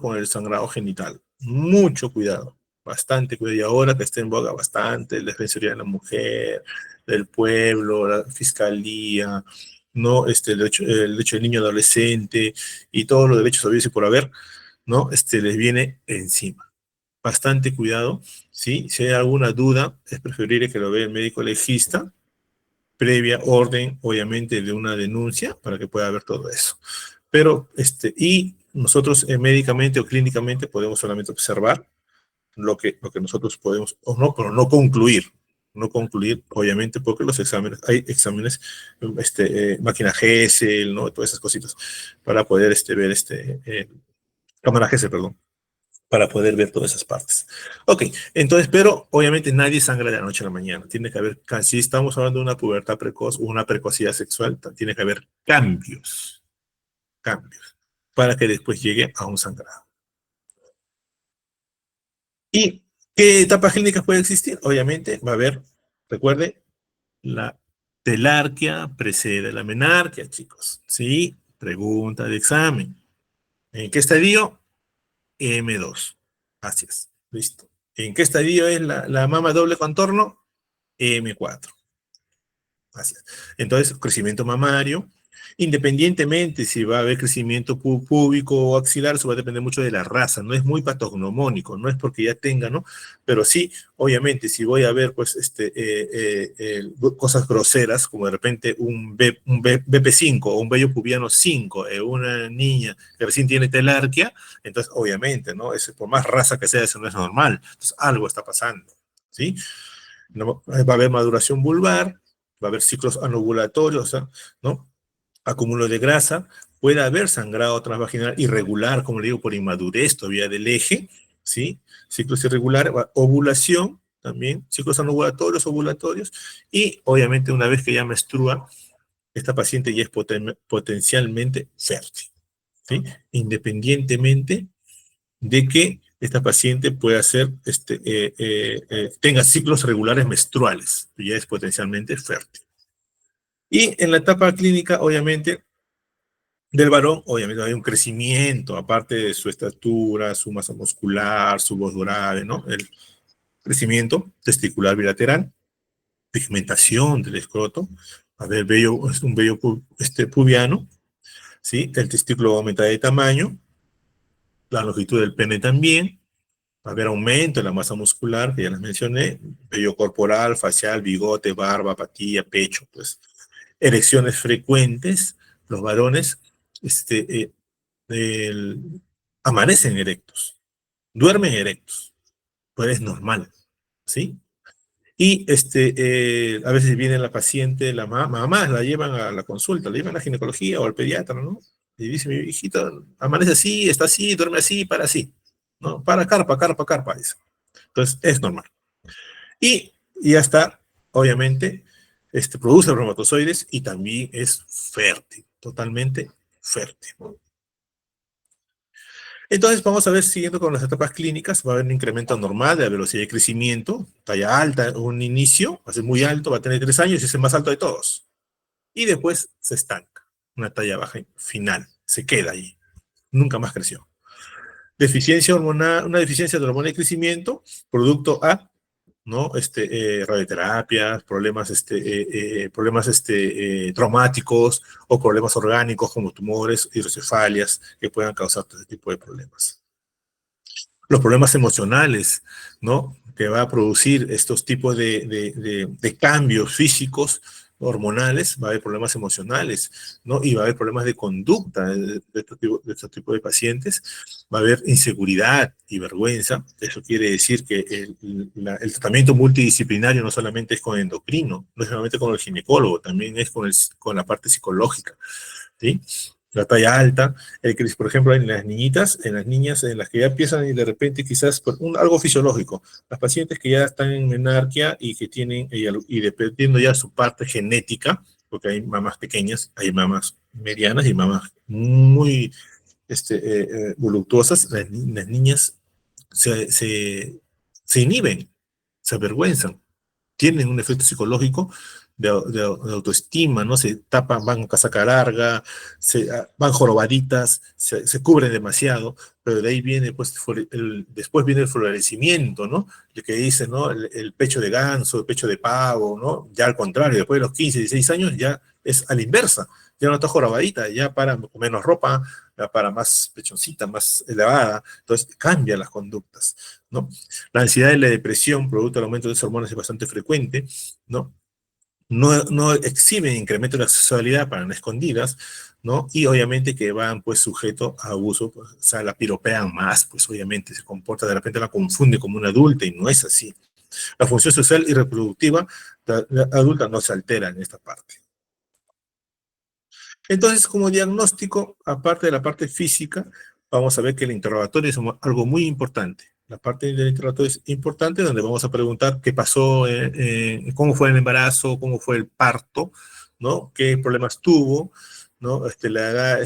con el sangrado genital, mucho cuidado, bastante cuidado. Y ahora que está en boga bastante, la Defensoría de la Mujer, del Pueblo, la Fiscalía, ¿no? El derecho del niño adolescente y todos los derechos habidos y por haber, ¿no? Les viene encima. Bastante cuidado, ¿sí? Si hay alguna duda, es preferible que lo vea el médico legista, previa orden, obviamente, de una denuncia, para que pueda ver todo eso. Pero, y nosotros médicamente o clínicamente podemos solamente observar lo que nosotros podemos, o no, pero no concluir, obviamente, porque hay exámenes, máquina Gesell, ¿no? Todas esas cositas, para poder ver cámara Gesell, perdón, para poder ver todas esas partes. Ok, entonces, pero obviamente nadie sangra de la noche a la mañana. Tiene que haber, si estamos hablando de una pubertad precoz o una precocidad sexual, tiene que haber cambios, para que después llegue a un sangrado. ¿Y qué etapas clínicas puede existir? Obviamente va a haber, recuerde, la telarquia precede la menarquia, chicos. ¿Sí? Pregunta de examen. ¿En qué estadio? M2. Gracias. Listo. ¿En qué estadio es la mama doble contorno? M4. Gracias. Entonces, crecimiento mamario, Independientemente si va a haber crecimiento púbico o axilar, eso va a depender mucho de la raza, no es muy patognomónico, no es porque ya tenga, ¿no? Pero sí, obviamente, si voy a ver, pues, cosas groseras, como de repente BP5 o un vello pubiano 5, una niña que recién tiene telarquia, entonces, obviamente, ¿no? Por más raza que sea, eso no es normal, entonces algo está pasando, ¿sí? No, va a haber maduración vulvar, va a haber ciclos anovulatorios, ¿no? Acúmulo de grasa, puede haber sangrado transvaginal irregular, como le digo, por inmadurez todavía del eje, ¿sí? Ciclos irregulares, ovulación también, ciclos anovulatorios, ovulatorios, y obviamente una vez que ya menstrua, esta paciente ya es potencialmente fértil, ¿sí? Independientemente de que esta paciente pueda ser, tenga ciclos regulares menstruales, ya es potencialmente fértil. Y en la etapa clínica, obviamente, del varón, obviamente hay un crecimiento, aparte de su estatura, su masa muscular, su voz grave, ¿no? El crecimiento testicular bilateral, pigmentación del escroto, a ver, un vello pubiano, ¿sí? El testículo aumenta de tamaño, la longitud del pene también, va a haber aumento en la masa muscular, que ya les mencioné, vello corporal, facial, bigote, barba, apatía, pecho, pues, erecciones frecuentes, los varones, el- amanecen erectos, duermen erectos, pues es normal, ¿sí? Y a veces viene la paciente, la mamá la llevan a la consulta, la llevan a la ginecología o al pediatra, ¿no? Y dice, mi hijito, amanece así, está así, duerme así, para así, ¿no? Para carpa, carpa, carpa, dice. Entonces, es normal. Y ya está, obviamente, produce espermatozoides y también es fértil, totalmente fértil. Entonces vamos a ver, siguiendo con las etapas clínicas, va a haber un incremento normal de la velocidad de crecimiento, talla alta, un inicio, va a ser muy alto, va a tener 3 años y es el más alto de todos. Y después se estanca, una talla baja final, se queda ahí, nunca más creció. Deficiencia hormonal, una deficiencia de hormona de crecimiento, producto A, ¿no? Radioterapias, problemas traumáticos o problemas orgánicos como tumores, hidrocefalias que puedan causar todo este tipo de problemas. Los problemas emocionales, ¿no? Que va a producir estos tipos de cambios físicos, hormonales, va a haber problemas emocionales, ¿no? Y va a haber problemas de conducta este tipo de pacientes, va a haber inseguridad y vergüenza. Eso quiere decir que el tratamiento multidisciplinario no solamente es con endocrino, no es solamente con el ginecólogo, también es con la parte psicológica, ¿sí? La talla alta, por ejemplo, en las niñitas, en las niñas, en las que ya empiezan y de repente quizás por algo fisiológico, las pacientes que ya están en menarquia y que tienen, y dependiendo ya su parte genética, porque hay mamás pequeñas, hay mamás medianas y mamás muy voluptuosas, las niñas se inhiben, se avergüenzan, tienen un efecto psicológico de autoestima, ¿no? Se tapan, van casaca larga, van jorobaditas, se cubren demasiado, pero de ahí viene, pues, después viene el florecimiento, ¿no? Lo que dice, ¿no? El pecho de ganso, el pecho de pavo, ¿no? Ya al contrario, después de los 15, 16 años ya es a la inversa, ya no está jorobadita, ya para con menos ropa, ya para más pechoncita, más elevada, entonces cambian las conductas, ¿no? La ansiedad y la depresión, producto del aumento de esas hormonas, es bastante frecuente, ¿no? No exhiben incremento de la sexualidad para no escondidas, ¿no? Y obviamente que van, pues, sujetos a abuso, pues, o sea, la piropean más, pues, obviamente se comporta, de repente la confunde como una adulta y no es así. La función sexual y reproductiva la adulta no se altera en esta parte. Entonces, como diagnóstico, aparte de la parte física, vamos a ver que el interrogatorio es algo muy importante. La parte del interrogatorio es importante, donde vamos a preguntar qué pasó, cómo fue el embarazo, cómo fue el parto, ¿no? Qué problemas tuvo, ¿no? La edad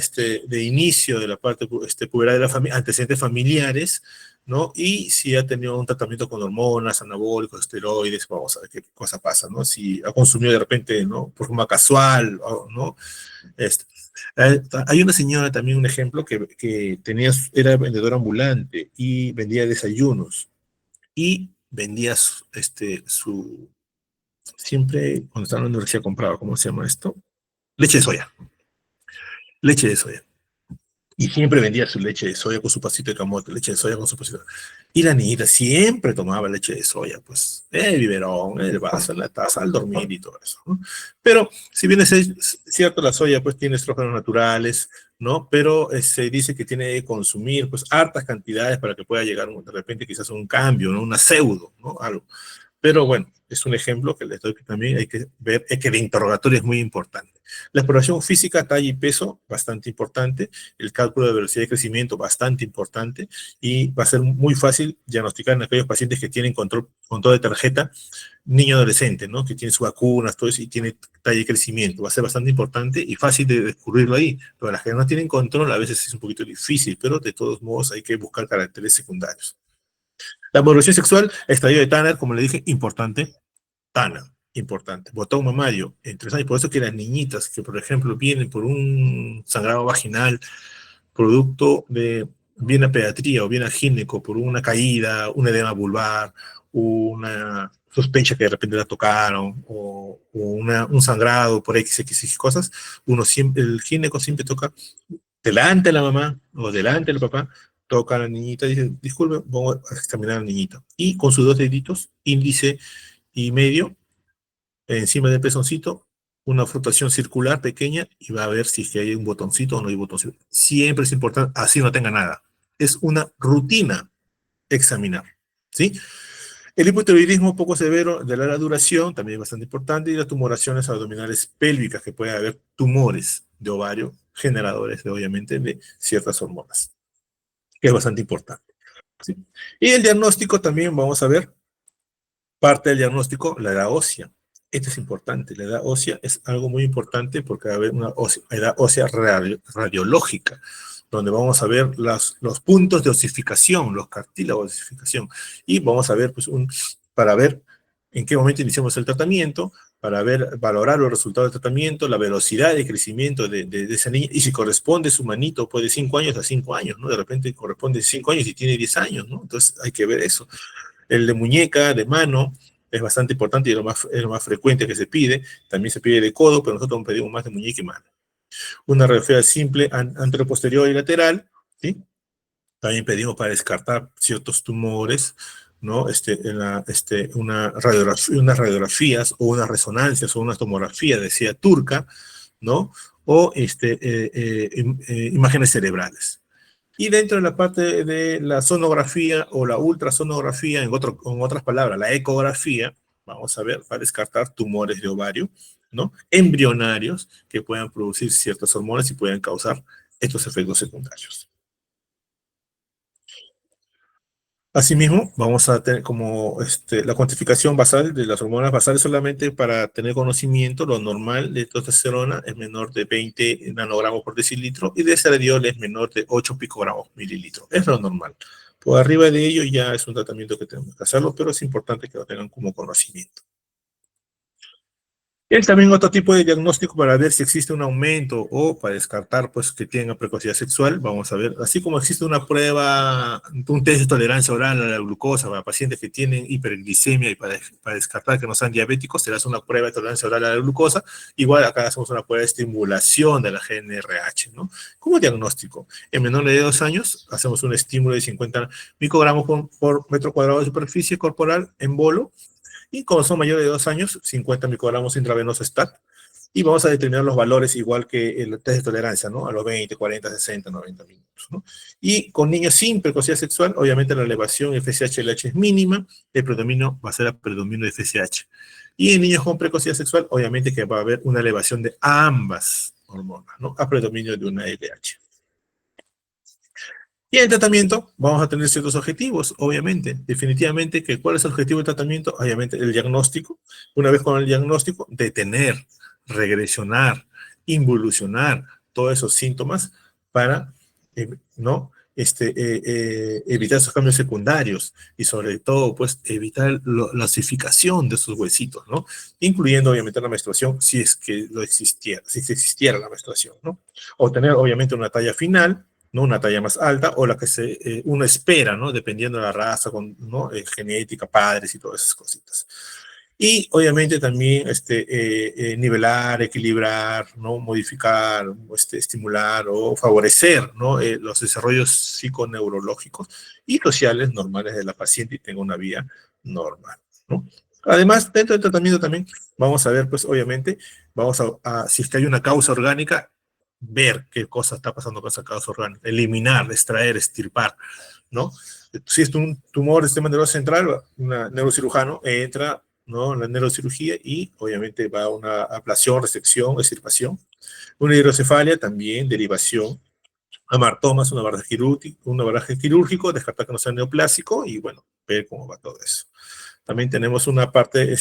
de inicio de la parte puberal de la familia, antecedentes familiares, ¿no? Y si ha tenido un tratamiento con hormonas, anabólicos, esteroides, vamos a ver qué cosa pasa, ¿no? Si ha consumido de repente, ¿no? Por forma casual, ¿no? Esto. Hay una señora también, un ejemplo, que era vendedora ambulante y vendía desayunos y vendía siempre cuando estaba en la universidad compraba, ¿cómo se llama esto? Leche de soya. Leche de soya. Y siempre vendía su leche de soya con su pasito de camote, leche de soya con su pasito. Y la niñita siempre tomaba leche de soya, pues, el biberón, el vaso, en la taza, al dormir y todo eso, ¿no? Pero, si bien es cierto, la soya, pues, tiene estrógenos naturales, ¿no? Pero se dice que tiene que consumir, pues, hartas cantidades para que pueda llegar, de repente, quizás a un cambio, ¿no? Una pseudo, ¿no? Algo. Pero bueno, es un ejemplo que les doy que también hay que ver, es que el interrogatorio es muy importante. La exploración física, talla y peso, bastante importante. El cálculo de velocidad de crecimiento, bastante importante. Y va a ser muy fácil diagnosticar en aquellos pacientes que tienen control de tarjeta, niño adolescente, ¿no? Que tiene sus vacunas, todo eso, y tiene talla y crecimiento. Va a ser bastante importante y fácil de descubrirlo ahí. Pero las que no tienen control a veces es un poquito difícil, pero de todos modos hay que buscar caracteres secundarios. La maduración sexual, estadio de Tanner, como le dije, importante. Tanner, importante. Botón mamario, en 3 años. Por eso que las niñitas que, por ejemplo, vienen por un sangrado vaginal, producto de bien a pediatría o bien a gineco, por una caída, un edema vulvar, una sospecha que de repente la tocaron, o un sangrado por XX cosas, el gineco siempre toca delante de la mamá o delante del papá, toca a la niñita y dice, disculpe, vamos a examinar a la niñita. Y con sus 2 deditos, índice y medio, encima del pezoncito, una frotación circular pequeña y va a ver si es que hay un botoncito o no hay botoncito. Siempre es importante, así no tenga nada. Es una rutina examinar, ¿sí? El hipotiroidismo poco severo de larga duración, también es bastante importante, y las tumoraciones abdominales pélvicas, que puede haber tumores de ovario generadores, obviamente, de ciertas hormonas, que es bastante importante, ¿sí? Y el diagnóstico también, vamos a ver, parte del diagnóstico, la edad ósea. Esto es importante, la edad ósea es algo muy importante porque va a haber una edad ósea radiológica, donde vamos a ver los puntos de osificación, los cartílagos de osificación, y vamos a ver, pues, para ver en qué momento iniciamos el tratamiento, para valorar los resultados del tratamiento, la velocidad de crecimiento de esa niña, y si corresponde su manito, pues de 5 años a 5 años, ¿no? De repente corresponde 5 años y tiene 10 años, ¿no? Entonces hay que ver eso. El de muñeca, de mano, es bastante importante y es lo más frecuente que se pide. También se pide de codo, pero nosotros pedimos más de muñeca y mano. Una radiografía simple anteroposterior y lateral, ¿sí? También pedimos para descartar ciertos tumores, ¿no? Unas radiografías o unas resonancias o unas tomografías, decía turca, ¿no? O imágenes cerebrales. Y dentro de la parte de la sonografía o la ultrasonografía, en otras palabras, la ecografía, vamos a ver, para descartar tumores de ovario, ¿no? Embrionarios que puedan producir ciertas hormonas y puedan causar estos efectos secundarios. Asimismo, vamos a tener como la cuantificación basal de las hormonas basales solamente para tener conocimiento. Lo normal de testosterona es menor de 20 nanogramos por decilitro y de estradiol es menor de 8 picogramos por mililitro. Es lo normal. Por arriba de ello ya es un tratamiento que tenemos que hacerlo, pero es importante que lo tengan como conocimiento. Y también otro tipo de diagnóstico para ver si existe un aumento o para descartar, pues, que tengan precocidad sexual. Vamos a ver, así como existe una prueba, un test de tolerancia oral a la glucosa para pacientes que tienen hiperglicemia y para descartar que no sean diabéticos, se hace una prueba de tolerancia oral a la glucosa. Igual acá hacemos una prueba de estimulación de la GnRH, ¿no? Como diagnóstico. En menores de 2 años hacemos un estímulo de 50 microgramos por metro cuadrado de superficie corporal en bolo. Y como son mayores de 2 años, 50 microgramos intravenoso STAT. Y vamos a determinar los valores igual que el test de tolerancia, ¿no? A los 20, 40, 60, 90 minutos, ¿no? Y con niños sin precocidad sexual, obviamente la elevación FSH-LH es mínima, el predominio va a ser el predominio de FSH. Y en niños con precocidad sexual, obviamente que va a haber una elevación de ambas hormonas, ¿no? A predominio de una LH. Y en el tratamiento vamos a tener ciertos objetivos, obviamente. Definitivamente, que ¿cuál es el objetivo del tratamiento? Obviamente, el diagnóstico. Una vez con el diagnóstico, detener, regresionar, involucionar todos esos síntomas para, ¿no? Evitar esos cambios secundarios y sobre todo, pues, evitar la osificación de esos huesitos, ¿no? Incluyendo, obviamente, la menstruación, si es que si existiera la menstruación, ¿no? O tener, obviamente, una talla final, ¿no? Una talla más alta o la que uno espera, ¿no? Dependiendo de la raza, ¿no? Genética, padres y todas esas cositas. Y obviamente también nivelar, equilibrar, ¿no? Modificar, estimular o favorecer, ¿no? Los desarrollos psiconeurológicos y sociales normales de la paciente y tenga una vida normal, ¿no? Además, dentro del tratamiento también vamos a ver, pues obviamente, vamos si es que hay una causa orgánica, ver qué cosa está pasando con esa causa orgánica, eliminar, extraer, extirpar, ¿no? Si es un tumor del sistema nervioso central, un neurocirujano entra, ¿no?, en la neurocirugía y obviamente va a una ablación, resección, extirpación. Una hidrocefalia también, derivación. Amartomas, un abordaje quirúrgico, descartar que no sea neoplásico y bueno, ver cómo va todo eso. También tenemos una parte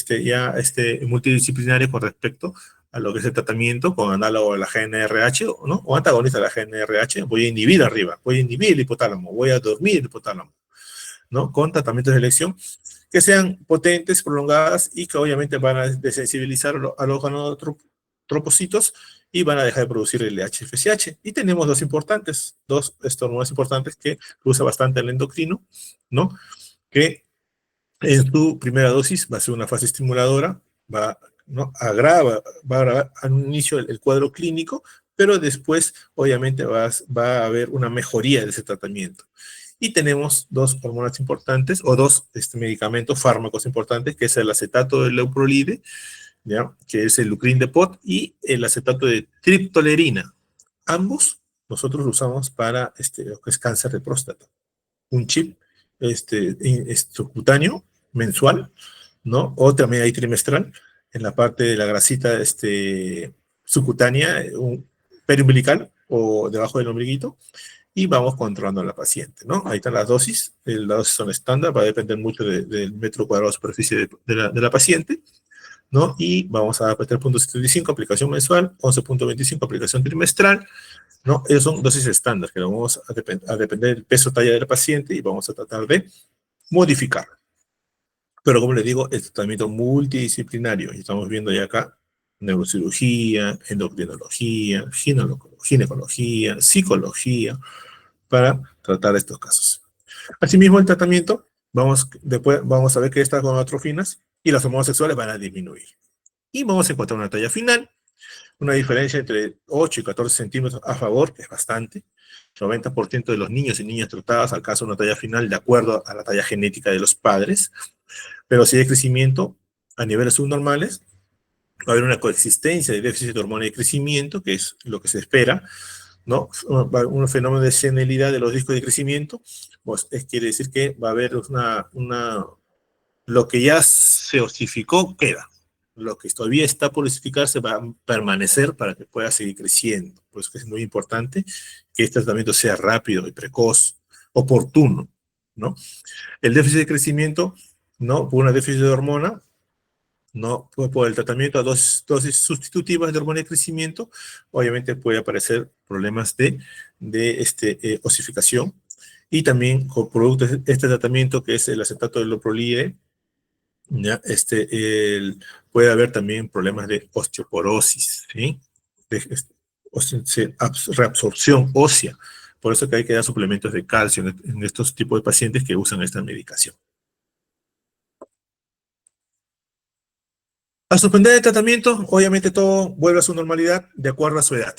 multidisciplinaria con respecto a lo que es el tratamiento con análogo a la GNRH, ¿no? O antagonista a la GNRH. Voy a inhibir arriba, voy a inhibir el hipotálamo, voy a dormir el hipotálamo, ¿no? Con tratamientos de elección que sean potentes, prolongadas y que obviamente van a desensibilizar a los organotropocitos y van a dejar de producir el HFSH. Y tenemos dos hormonas importantes que usa bastante el endocrino, ¿no? Que en su primera dosis va a ser una fase estimuladora, ¿no? Va a agravar al inicio el cuadro clínico, pero después obviamente va a haber una mejoría de ese tratamiento. Y tenemos dos hormonas importantes, o dos medicamentos, fármacos importantes, que es el acetato de leuprolide, ¿ya?, que es el Lucrin Depot, y el acetato de triptolerina. Ambos nosotros lo usamos para lo que es cáncer de próstata. Un chip subcutáneo mensual, ¿no? O también hay trimestral en la parte de la grasita subcutánea, periumbilical o debajo del ombliguito, y vamos controlando a la paciente, ¿no? Ahí están las dosis. Las dosis son estándar, va a depender mucho del metro cuadrado de superficie de la paciente, ¿no? Y vamos a 3.75, aplicación mensual, 11.25, aplicación trimestral, ¿no? Esas son dosis estándar, que vamos a depender del peso talla del paciente y vamos a tratar de modificar. Pero como les digo, el tratamiento multidisciplinario, y estamos viendo ya acá neurocirugía, endocrinología, ginecología, psicología, para tratar estos casos. Asimismo, el tratamiento, después vamos a ver que estas gonadotrofinas y las hormonas sexuales van a disminuir. Y vamos a encontrar una talla final, una diferencia entre 8 y 14 centímetros a favor, que es bastante. El 90% de los niños y niñas tratadas alcanzan una talla final de acuerdo a la talla genética de los padres. Pero si hay crecimiento a niveles subnormales, va a haber una coexistencia de déficit de hormona de crecimiento, que es lo que se espera, ¿no? Un fenómeno de senilidad de los discos de crecimiento, pues quiere decir que va a haber lo que ya se osificó queda. Lo que todavía está por osificarse va a permanecer para que pueda seguir creciendo. Por eso es muy importante que este tratamiento sea rápido y precoz, oportuno, ¿no? El déficit de crecimiento, ¿no?, por una déficit de hormona, ¿no?, por el tratamiento a dosis sustitutivas de hormona de crecimiento, obviamente puede aparecer problemas de osificación. Y también con productos de este tratamiento, que es el acetato de leuprolide, ¿ya? Puede haber también problemas de osteoporosis, ¿sí? Reabsorción ósea. Por eso que hay que dar suplementos de calcio en estos tipos de pacientes que usan esta medicación. Al suspender el tratamiento, obviamente todo vuelve a su normalidad de acuerdo a su edad,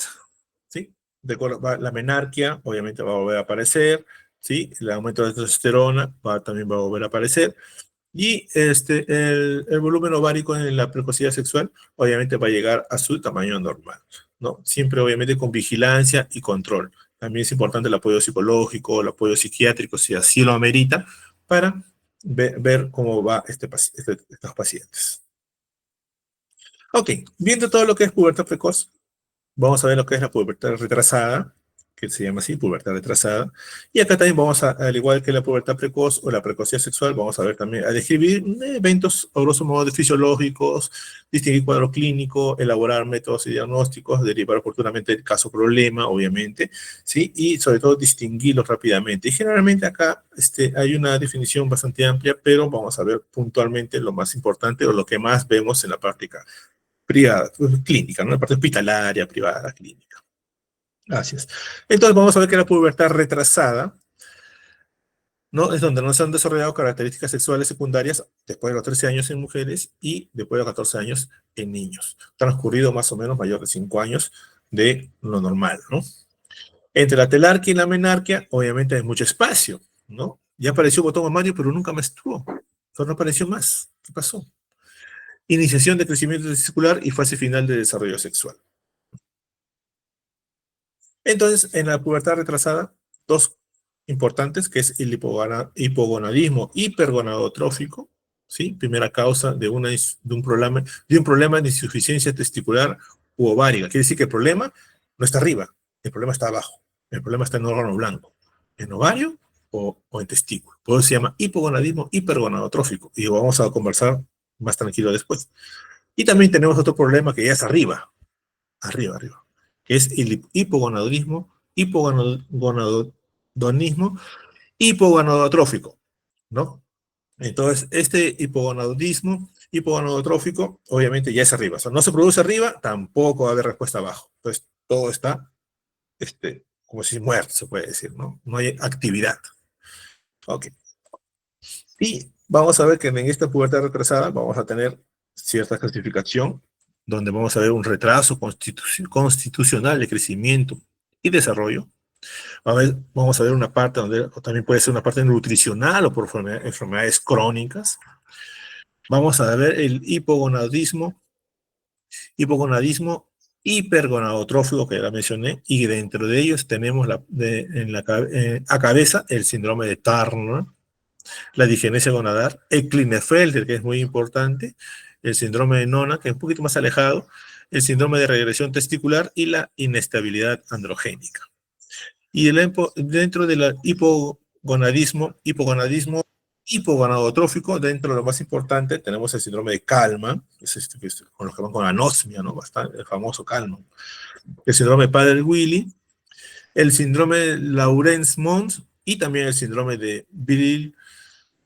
¿sí? De acuerdo, la menarquia obviamente va a volver a aparecer, ¿sí? El aumento de la testosterona también va a volver a aparecer. Y el volumen ovárico en la precocidad sexual obviamente va a llegar a su tamaño normal, ¿no? Siempre obviamente con vigilancia y control. También es importante el apoyo psicológico, el apoyo psiquiátrico, si así lo amerita, para ver cómo va estos pacientes. Ok, viendo todo lo que es pubertad precoz, vamos a ver lo que es la pubertad retrasada, que se llama así, pubertad retrasada. Y acá también vamos al igual que la pubertad precoz o la precocidad sexual, vamos a ver también, a describir eventos, a grosso modo, fisiológicos, distinguir cuadro clínico, elaborar métodos y diagnósticos, derivar oportunamente el caso problema, obviamente, ¿sí? Y sobre todo distinguirlos rápidamente. Y generalmente acá hay una definición bastante amplia, pero vamos a ver puntualmente lo más importante o lo que más vemos en la práctica privada, clínica, ¿no? La parte hospitalaria, privada, clínica. Gracias. Entonces vamos a ver que la pubertad retrasada ¿no? Es donde no se han desarrollado características sexuales secundarias después de los 13 años en mujeres y después de los 14 años en niños. Transcurrido más o menos mayor de 5 años de lo normal, ¿no? Entre la telarquía y la menarquia, obviamente hay mucho espacio, ¿no? Ya apareció botón mamario, pero nunca menstruó. Pero no apareció más. ¿Qué pasó? Iniciación de crecimiento testicular y fase final de desarrollo sexual. Entonces, en la pubertad retrasada, dos importantes, que es el hipogonadismo hipergonadotrófico, ¿sí? Primera causa de un problema de insuficiencia testicular u ovárica. Quiere decir que el problema no está arriba, el problema está abajo. El problema está en órgano blanco, en ovario o en testículo. Por eso se llama hipogonadismo hipergonadotrófico. Y vamos a conversar más tranquilo después. Y también tenemos otro problema que ya es arriba, arriba, que es el hipogonadismo, hipogonadonismo, hipogonadotrófico, ¿no? Entonces, este hipogonadismo, hipogonadotrófico, obviamente ya es arriba. O sea, no se produce arriba, tampoco va a haber respuesta abajo. Entonces, todo está, como si muerto, se puede decir, ¿no? No hay actividad. Ok. Y vamos a ver que en esta pubertad retrasada vamos a tener cierta clasificación donde vamos a ver un retraso constitucional de crecimiento y desarrollo. Vamos a ver una parte donde también puede ser una parte nutricional o por enfermedades crónicas. Vamos a ver el hipogonadismo hipergonadotrófico que ya mencioné, y dentro de ellos tenemos a cabeza el síndrome de Turner, la digenesia gonadal, el Klinefelter, que es muy importante, el síndrome de Nona, que es un poquito más alejado, el síndrome de regresión testicular y la inestabilidad androgénica. Y dentro del hipogonadotrófico, dentro de lo más importante, tenemos el síndrome de Kallmann, que es con los que van con anosmia, ¿no? Bastante, el famoso Kallmann. El síndrome de Prader-Willi, el síndrome de Laurens-Mons y también el síndrome de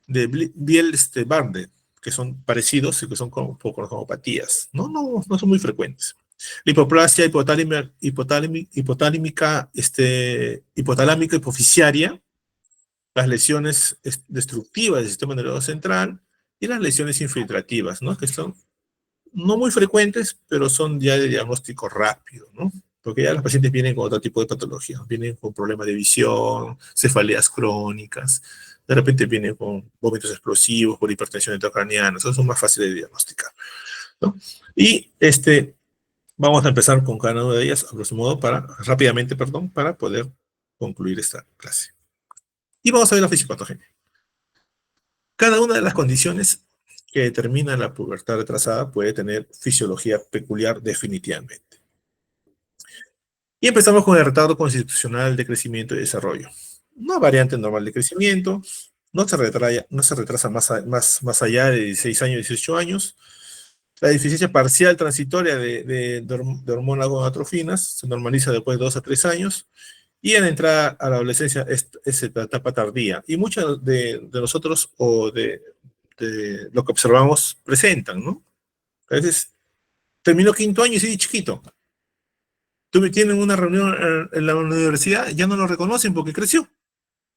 Biel-Bardet, que son parecidos y que son como cromopatías. No son muy frecuentes. La hipoplasia hipotalámica hipoficiaria, las lesiones destructivas del sistema nervioso central y las lesiones infiltrativas, ¿no? Que son no muy frecuentes, pero son ya de diagnóstico rápido, ¿no? Porque ya los pacientes vienen con otro tipo de patología, vienen con problemas de visión, cefaleas crónicas, de repente vienen con vómitos explosivos por hipertensión intracraniana, esos son más fáciles de diagnosticar, ¿no? Y vamos a empezar con cada una de ellas, a grosso modo, rápidamente, para poder concluir esta clase. Y vamos a ver la fisiopatogenia. Cada una de las condiciones que determina la pubertad retrasada puede tener fisiología peculiar definitivamente. Y empezamos con el retardo constitucional de crecimiento y desarrollo. Una variante normal de crecimiento, no se retrasa más allá de 16 años, 18 años. La deficiencia parcial transitoria de hormonas gonadotrofinas se normaliza después de 2 a 3 años. Y en la entrada a la adolescencia es etapa tardía. Y muchos de nosotros o de lo que observamos presentan, ¿no? A veces terminó quinto año y sigue chiquito. Tienen una reunión en la universidad, ya no lo reconocen porque creció. O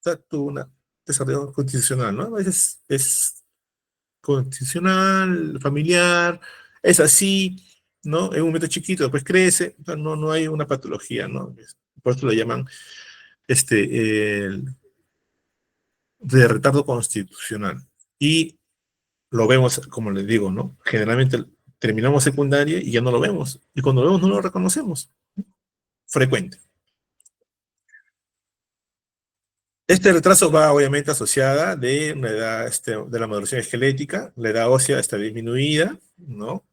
sea, tuvo un desarrollo constitucional, ¿no? A veces es constitucional, familiar, es así, ¿no? En un momento chiquito, después crece, o sea, no hay una patología, ¿no? Por eso lo llaman de retardo constitucional. Y lo vemos, como les digo, ¿no? Generalmente terminamos secundaria y ya no lo vemos. Y cuando lo vemos no lo reconocemos. Frecuente. Este retraso va obviamente asociada de una edad, de la maduración esquelética, la edad ósea está disminuida, ¿no?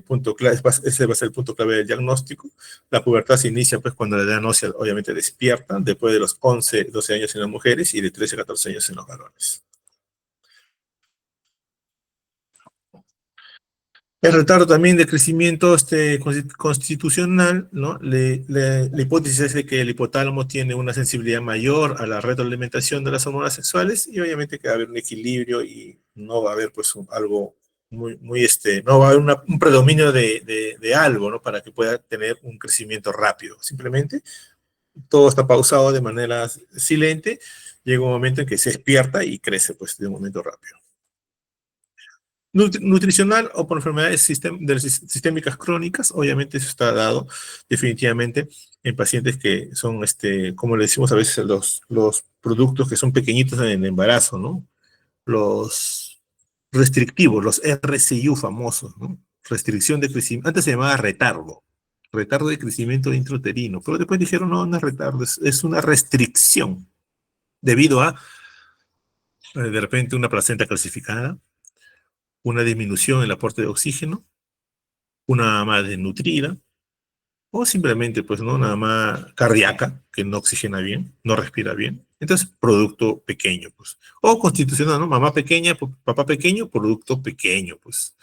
Punto clave, ese va a ser el punto clave del diagnóstico. La pubertad se inicia pues cuando la edad ósea obviamente despierta, después de los 11, 12 años en las mujeres y de 13 a 14 años en los varones. El retardo también de crecimiento constitucional, ¿no? La hipótesis es de que el hipotálamo tiene una sensibilidad mayor a la retroalimentación de las hormonas sexuales y obviamente que va a haber un equilibrio y no va a haber pues algo no va a haber un predominio de algo, ¿no? Para que pueda tener un crecimiento rápido. Simplemente todo está pausado de manera silente, llega un momento en que se despierta y crece, pues, de un momento rápido. Nutricional o por enfermedades sistémicas crónicas, obviamente eso está dado definitivamente en pacientes que son, como le decimos a veces, los productos que son pequeñitos en el embarazo, ¿no? Los restrictivos, los RCIU famosos, ¿no? Restricción de crecimiento, antes se llamaba retardo de crecimiento intrauterino, pero después dijeron, no, no es retardo, es una restricción debido a, de repente, una placenta calcificada, una disminución en el aporte de oxígeno, una mamá desnutrida, o simplemente, pues, ¿no? Una mamá cardíaca que no oxigena bien, no respira bien. Entonces, producto pequeño, pues. O constitucional, ¿no? Mamá pequeña, papá pequeño, producto pequeño, pues,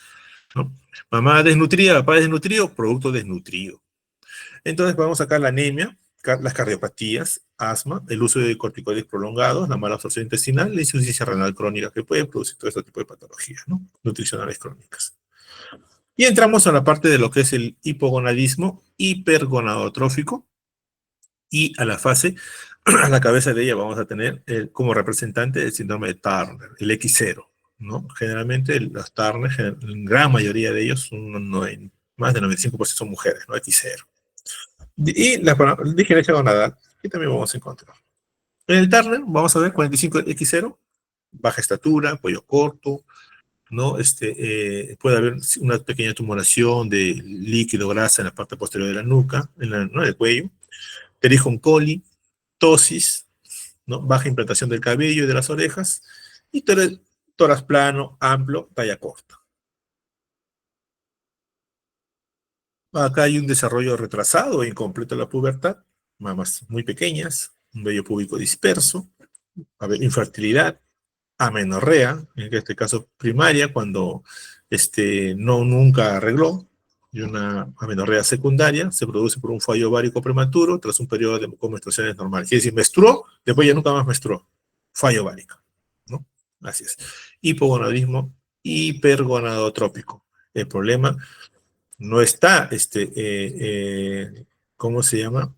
¿no? Mamá desnutrida, papá desnutrido, producto desnutrido. Entonces, vamos a sacar la anemia, las cardiopatías, asma, el uso de corticoides prolongados, la mala absorción intestinal, la insuficiencia renal crónica que puede producir todo este tipo de patologías, ¿no? Nutricionales crónicas. Y entramos a la parte de lo que es el hipogonadismo hipergonadotrófico, y a la fase, a la cabeza de ella vamos a tener como representante el síndrome de Turner, el X0, ¿no? Generalmente los Turner, en gran mayoría de ellos, más del 95% son mujeres, ¿no? X0. Y la disgenesia gonadal, que también vamos a encontrar. En el Turner vamos a ver 45X0, baja estatura, cuello corto, ¿no? Puede haber una pequeña tumoración de líquido grasa en la parte posterior de la nuca, ¿no? En el cuello, Erijón coli, tosis, ¿no? Baja implantación del cabello y de las orejas, y tórax plano, amplio, talla corta. Acá hay un desarrollo retrasado e incompleto de la pubertad, mamas muy pequeñas, un vello púbico disperso, infertilidad, amenorrea, en este caso primaria, cuando no nunca arregló, y una amenorrea secundaria se produce por un fallo ovárico prematuro tras un periodo con menstruaciones normales. Quiere decir, menstruó, después ya nunca más menstruó. Fallo ovárico, ¿no? Así es. Hipogonadismo hipergonadotrópico. El problema no está, ¿cómo se llama?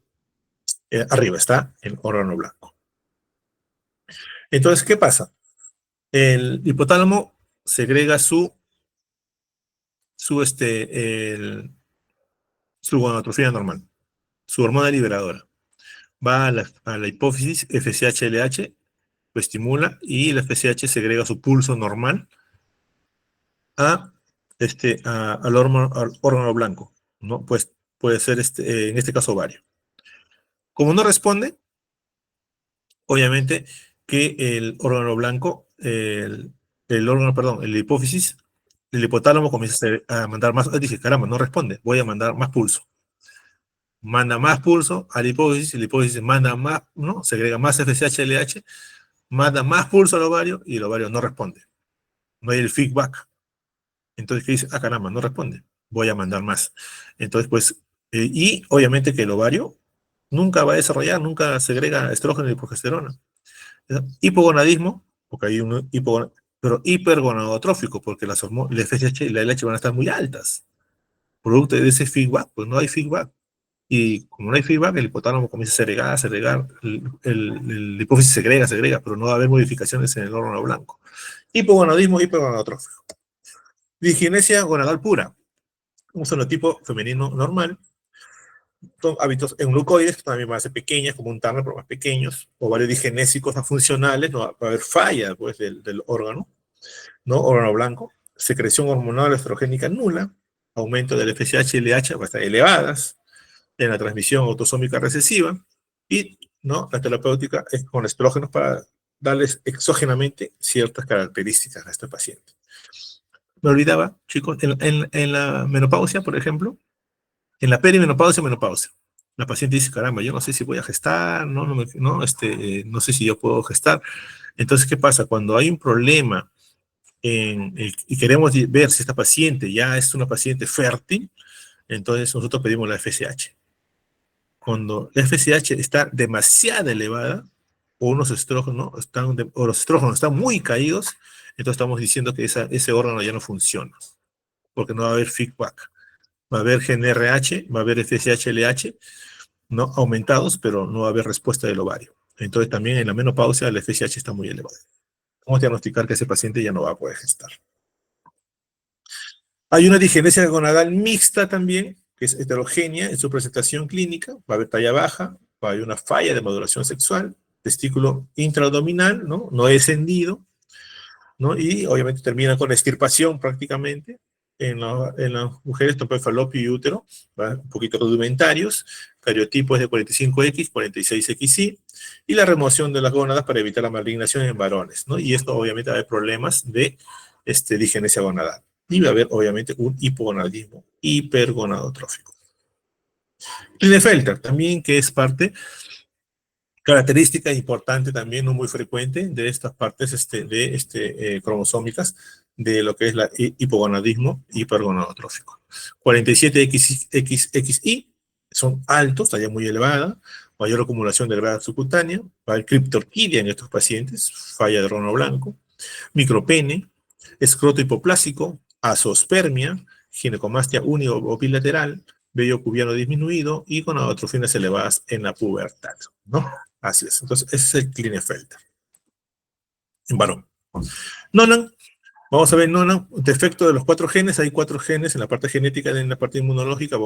Arriba, está el órgano blanco. Entonces, ¿qué pasa? El hipotálamo segrega su gonadotrofina normal, su hormona liberadora. Va a la hipófisis, FSH-LH, lo estimula y el FSH segrega su pulso normal a, al órgano blanco, ¿no? Pues puede ser, en este caso, ovario. Como no responde, obviamente que el órgano blanco, el hipófisis, el hipotálamo comienza a mandar más, dije, caramba, no responde, voy a mandar más pulso. Manda más pulso al hipófisis, el hipófisis manda más, ¿no? Segrega más FSH-LH, manda más pulso al ovario y el ovario no responde. No hay el feedback. Entonces, ¿qué dice? Ah, caramba, no responde. Voy a mandar más. Entonces, pues, y obviamente que el ovario nunca va a desarrollar, nunca segrega estrógeno y progesterona. Hipogonadismo, porque hay un pero hipergonadotrófico, porque el FSH y la LH van a estar muy altas. Producto de ese feedback, pues no hay feedback. Y como no hay feedback, el hipotálamo comienza a segregar, el hipófisis segrega, pero no va a haber modificaciones en el órgano blanco. Hipogonadismo hipergonadotrófico. Disginesia gonadal pura, un fenotipo femenino normal, son hábitos eunucoides, que también van a ser pequeñas, como un Turner, pero más pequeños, ovarios digenésicos funcionales, no va a haber falla pues, del órgano, ¿no? Órgano blanco, secreción hormonal estrogénica nula, aumento del FSH y LH va a estar elevadas, en la transmisión autosómica recesiva, y, ¿no? La terapéutica es con estrógenos para darles exógenamente ciertas características a este paciente. Me olvidaba, chicos, en la menopausia, por ejemplo, en la perimenopausia, menopausia. La paciente dice, caramba, yo no sé si voy a gestar, no sé si yo puedo gestar. Entonces, ¿qué pasa? Cuando hay un problema y queremos ver si esta paciente ya es una paciente fértil, entonces nosotros pedimos la FSH. Cuando la FSH está demasiado elevada, o los estrógenos están muy caídos, entonces estamos diciendo que ese órgano ya no funciona, porque no va a haber feedback. Va a haber GNRH, va a haber FSH-LH, ¿no? Aumentados, pero no va a haber respuesta del ovario. Entonces también en la menopausia el FSH está muy elevado. Vamos a diagnosticar que ese paciente ya no va a poder gestar. Hay una digenesia gonadal mixta también, que es heterogénea en su presentación clínica. Va a haber talla baja, va a haber una falla de maduración sexual, testículo intraabdominal, ¿no? No descendido, ¿no? Y obviamente termina con extirpación prácticamente. En las mujeres, trompa de falopio y útero, ¿va? Un poquito rudimentarios, cariotipo es de 45X, 46XY, y la remoción de las gónadas para evitar la malignación en varones, ¿no? Y esto obviamente va a haber problemas de digenesia gonadal. Y va a haber obviamente un hipogonadismo hipergonadotrófico. Klinefelter también, que es parte característica importante también, no muy frecuente, de estas partes cromosómicas de lo que es el hipogonadismo hipergonadotrófico. 47XXY son altos, talla muy elevada, mayor acumulación de grasa subcutánea, va a haber criptorquidia en estos pacientes, falla de rono blanco, micropene, escroto hipoplásico, azospermia, ginecomastia único o bilateral, vello cubiano disminuido y con atrofinas elevadas en la pubertad, ¿no? Así es. Entonces, ese es el Klinefelter. En varón. Nonan, vamos a ver Nonan, defecto de los 4 genes. Hay 4 genes en la parte genética y en la parte inmunológica.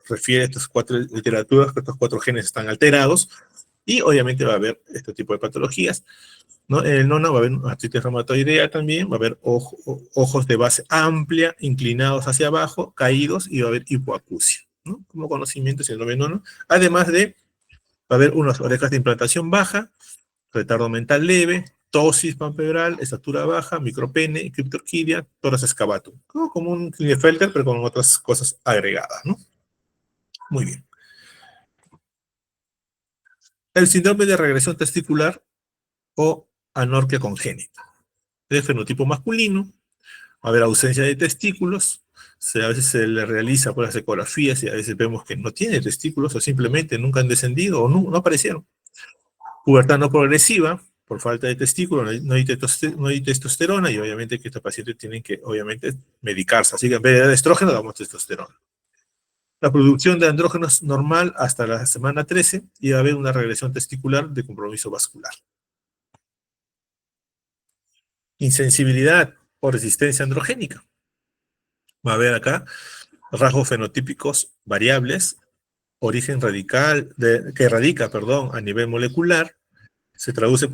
Refiere a estas 4 literaturas que estos 4 genes están alterados. Y obviamente va a haber este tipo de patologías, ¿no? En el Nonan va a haber artritis reumatoidea también, va a haber ojos de base amplia, inclinados hacia abajo, caídos, y va a haber hipoacusia, ¿no? Como conocimiento, síndrome Nonan. Además de, va a haber unas orejas de implantación baja, retardo mental leve, tosis palpebral, estatura baja, micropene, criptorquidia, tórax excavatum. Como un Klinefelter, pero con otras cosas agregadas, ¿no? Muy bien. El síndrome de regresión testicular o anorquia congénita. De fenotipo masculino, va a haber ausencia de testículos, a veces se le realiza por las ecografías y a veces vemos que no tiene testículos o simplemente nunca han descendido o no aparecieron. Pubertad no progresiva, por falta de testículos, no hay testosterona, y obviamente que estos pacientes tienen que, obviamente, medicarse. Así que en vez de estrógeno, damos testosterona. La producción de andrógenos normal hasta la semana 13 y va a haber una regresión testicular de compromiso vascular. Insensibilidad o resistencia androgénica. Va a haber acá rasgos fenotípicos variables, origen radical, que radica, a nivel molecular, se traduce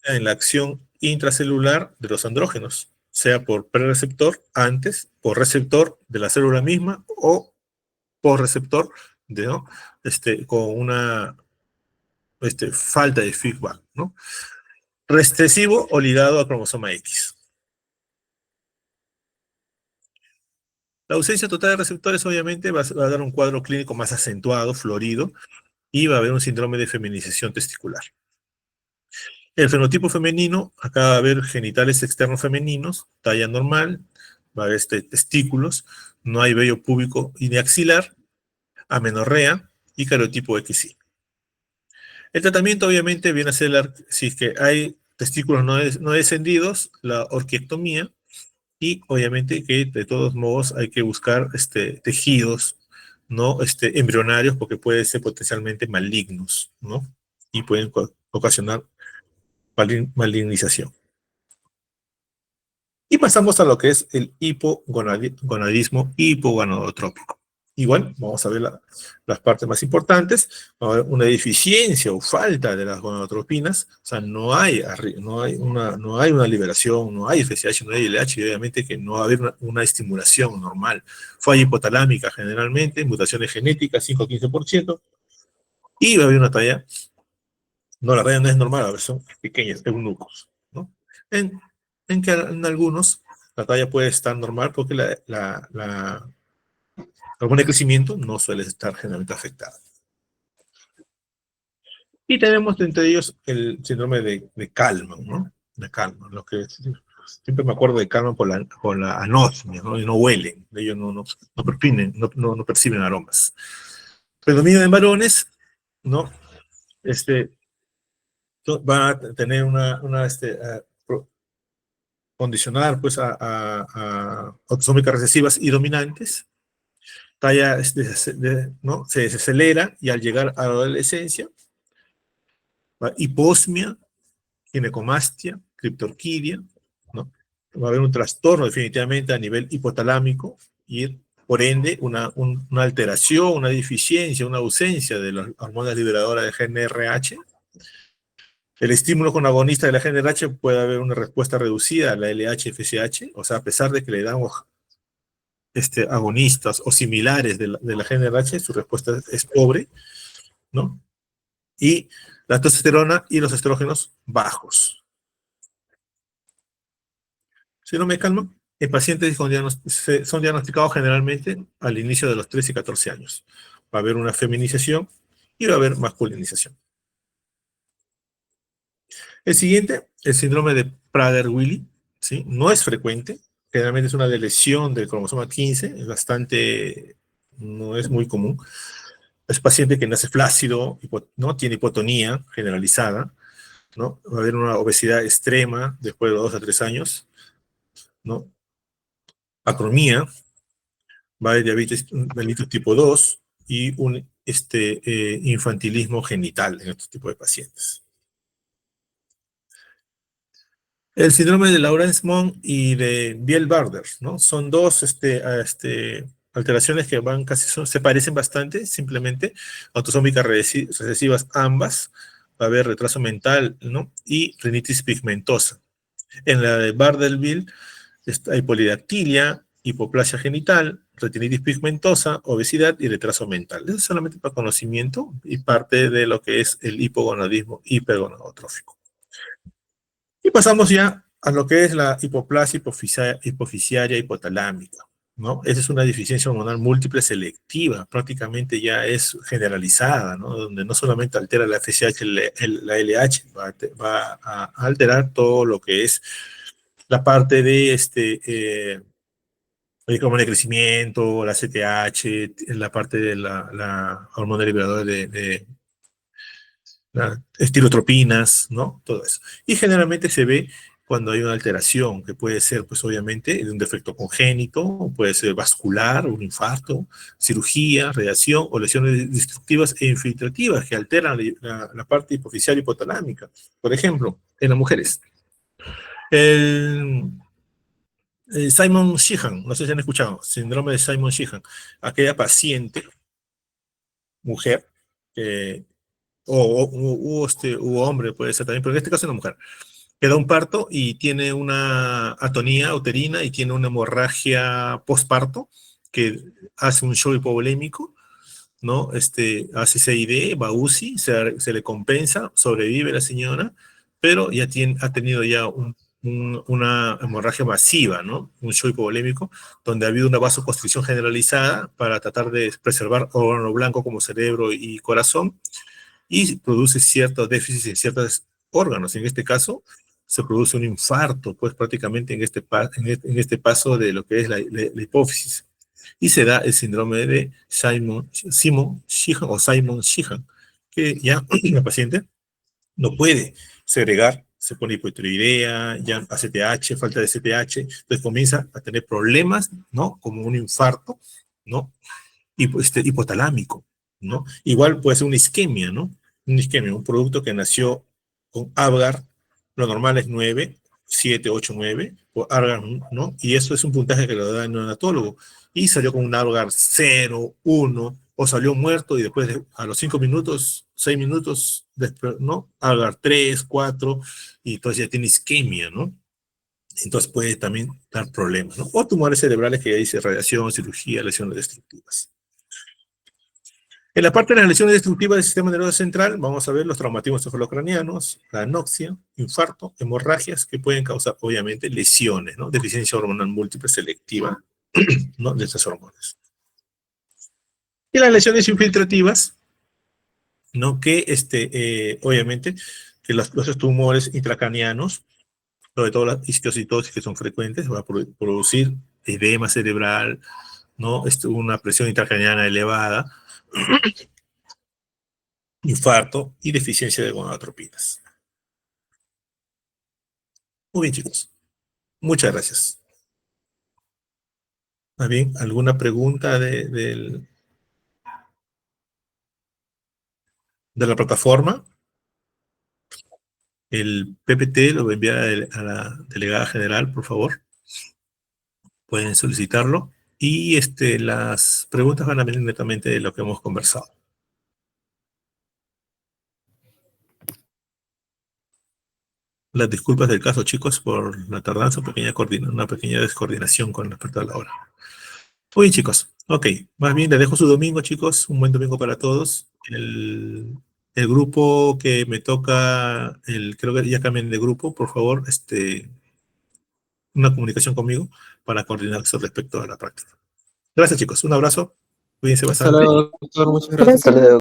en la acción intracelular de los andrógenos, sea por prereceptor antes, por receptor de la célula misma o por receptor ¿no? Con una falta de feedback, ¿no? Recesivo o ligado a cromosoma X. La ausencia total de receptores obviamente va a dar un cuadro clínico más acentuado, florido, y va a haber un síndrome de feminización testicular. El fenotipo femenino, acá va a haber genitales externos femeninos, talla normal, va a haber testículos, no hay vello púbico y ni axilar, amenorrea y cariotipo XY. El tratamiento obviamente viene a ser, si es que hay testículos no descendidos, la orquiectomía, y obviamente que de todos modos hay que buscar tejidos no embrionarios porque pueden ser potencialmente malignos, ¿no? Y pueden ocasionar malignización. Y pasamos a lo que es el hipogonadismo hipogonadotrópico. Igual, vamos a ver las partes más importantes. Va a haber una deficiencia o falta de las gonadotropinas, o sea, no hay una liberación, no hay FSH, no hay LH, y obviamente que no va a haber una estimulación normal. Falla hipotalámica generalmente, mutaciones genéticas, 5 a 15%, y va a haber una talla, no, la talla no es normal, a ver, son pequeñas, eunucos, ¿no? En que en algunos la talla puede estar normal porque la hormona de crecimiento no suele estar generalmente afectada. Y tenemos entre ellos el síndrome de Kallmann, ¿no? De Kallmann, lo que siempre me acuerdo de Kallmann por la anosmia, ¿no? Y no huelen, ellos no perciben aromas. Predominio en varones, ¿no? Va a tener condicionar pues a autosómicas recesivas y dominantes, talla, ¿no? Se desacelera y al llegar a la adolescencia, hiposmia, ginecomastia, criptorquidia, ¿no? Va a haber un trastorno definitivamente a nivel hipotalámico y por ende una alteración, una deficiencia, una ausencia de las hormonas liberadoras de GnRH. El estímulo con agonista de la GnRH puede haber una respuesta reducida a la LH-FSH, o sea, a pesar de que le damos agonistas o similares de la GnRH, su respuesta es pobre, ¿no? Y la testosterona y los estrógenos bajos. Si no me calmo, en pacientes son diagnosticados generalmente al inicio de los 13 y 14 años. Va a haber una feminización y va a haber masculinización. El siguiente, el síndrome de Prader-Willi, ¿sí? No es frecuente, generalmente es una lesión del cromosoma 15, es bastante, no es muy común. Es paciente que nace flácido, ¿no? Tiene hipotonía generalizada, ¿no? Va a haber una obesidad extrema después de los 2 a 3 años, ¿no? Acromía, va a haber diabetes mellitus tipo 2 y un infantilismo genital en estos tipos de pacientes. El síndrome de Laurence-Mons y de Biel-Barder, ¿no? Son dos alteraciones que se parecen bastante, simplemente autosómicas recesivas ambas. Va a haber retraso mental, ¿no? Y rinitis pigmentosa. En la de Bardet-Biel hay polidactilia, hipoplasia genital, retinitis pigmentosa, obesidad y retraso mental. Eso es solamente para conocimiento y parte de lo que es el hipogonadismo hipergonadotrófico. Y pasamos ya a lo que es la hipoplasia hipofisiaria hipotalámica, ¿no? Esa es una deficiencia hormonal múltiple selectiva, prácticamente ya es generalizada, ¿no? Donde no solamente altera la FSH, la LH, va a alterar todo lo que es la parte de el hormona de crecimiento, la CTH, la parte de la hormona liberadora de estirotropinas, ¿no? Todo eso. Y generalmente se ve cuando hay una alteración, que puede ser, pues obviamente, de un defecto congénito, puede ser vascular, un infarto, cirugía, radiación o lesiones destructivas e infiltrativas que alteran la parte hipoficial hipotalámica. Por ejemplo, en las mujeres. El Simon Sheehan, no sé si han escuchado, síndrome de Simon Sheehan, aquella paciente, mujer, o hombre puede ser también, pero en este caso es una mujer, que da un parto y tiene una atonía uterina y tiene una hemorragia postparto que hace un shock hipovolémico, ¿no? Hace CID, va a UCI, se le compensa, sobrevive la señora, pero ya ha tenido ya una hemorragia masiva, ¿no? Un shock hipovolémico, donde ha habido una vasoconstricción generalizada para tratar de preservar órgano blanco como cerebro y corazón, y produce ciertos déficits en ciertos órganos. En este caso, se produce un infarto, pues prácticamente en este paso de lo que es la hipófisis. Y se da el síndrome de Simon Sheehan o Simon Sheehan, que ya la paciente no puede segregar, se pone hipotiroidea, ya ACTH, falta de CTH, entonces comienza a tener problemas, ¿no? Como un infarto, ¿no? Hipotalámico, ¿no? Igual puede ser una isquemia, ¿no? Una isquemia, un producto que nació con Apgar, lo normal es 9, 7, 8, 9, o Apgar, ¿no? Y eso es un puntaje que lo da el neonatólogo. Y salió con un Apgar 0, 1, o salió muerto y después a los 5 minutos, 6 minutos, después, ¿no? Apgar 3, 4, y entonces ya tiene isquemia, ¿no? Entonces puede también dar problemas, ¿no? O tumores cerebrales que ya dice radiación, cirugía, lesiones destructivas. En la parte de las lesiones destructivas del sistema nervioso central, vamos a ver los traumatismos cefalocranianos, la anoxia, infarto, hemorragias que pueden causar, obviamente, lesiones, ¿no? Deficiencia hormonal múltiple selectiva, ¿no? De estas hormonas. Y las lesiones infiltrativas, ¿no? Que, obviamente, que los tumores intracranianos, sobre todo las histiocytosis que son frecuentes, va a producir edema cerebral, ¿no? Una presión intracraniana elevada, infarto y deficiencia de gonadotropinas. Muy bien, chicos. Muchas gracias. Más bien, ¿alguna pregunta de la plataforma? El PPT lo voy a enviar a la delegada general, por favor. Pueden solicitarlo. Y las preguntas van a venir netamente de lo que hemos conversado. Las disculpas del caso, chicos, por la tardanza, una pequeña descoordinación con respecto a la hora. Muy bien, chicos. Ok, más bien les dejo su domingo, chicos. Un buen domingo para todos. El grupo que me toca, creo que ya cambian de grupo, por favor, una comunicación conmigo para coordinarse respecto a la práctica. Gracias, chicos. Un abrazo. Cuídense Hasta bastante. luego, doctor. Muchas gracias. Gracias. Hasta luego.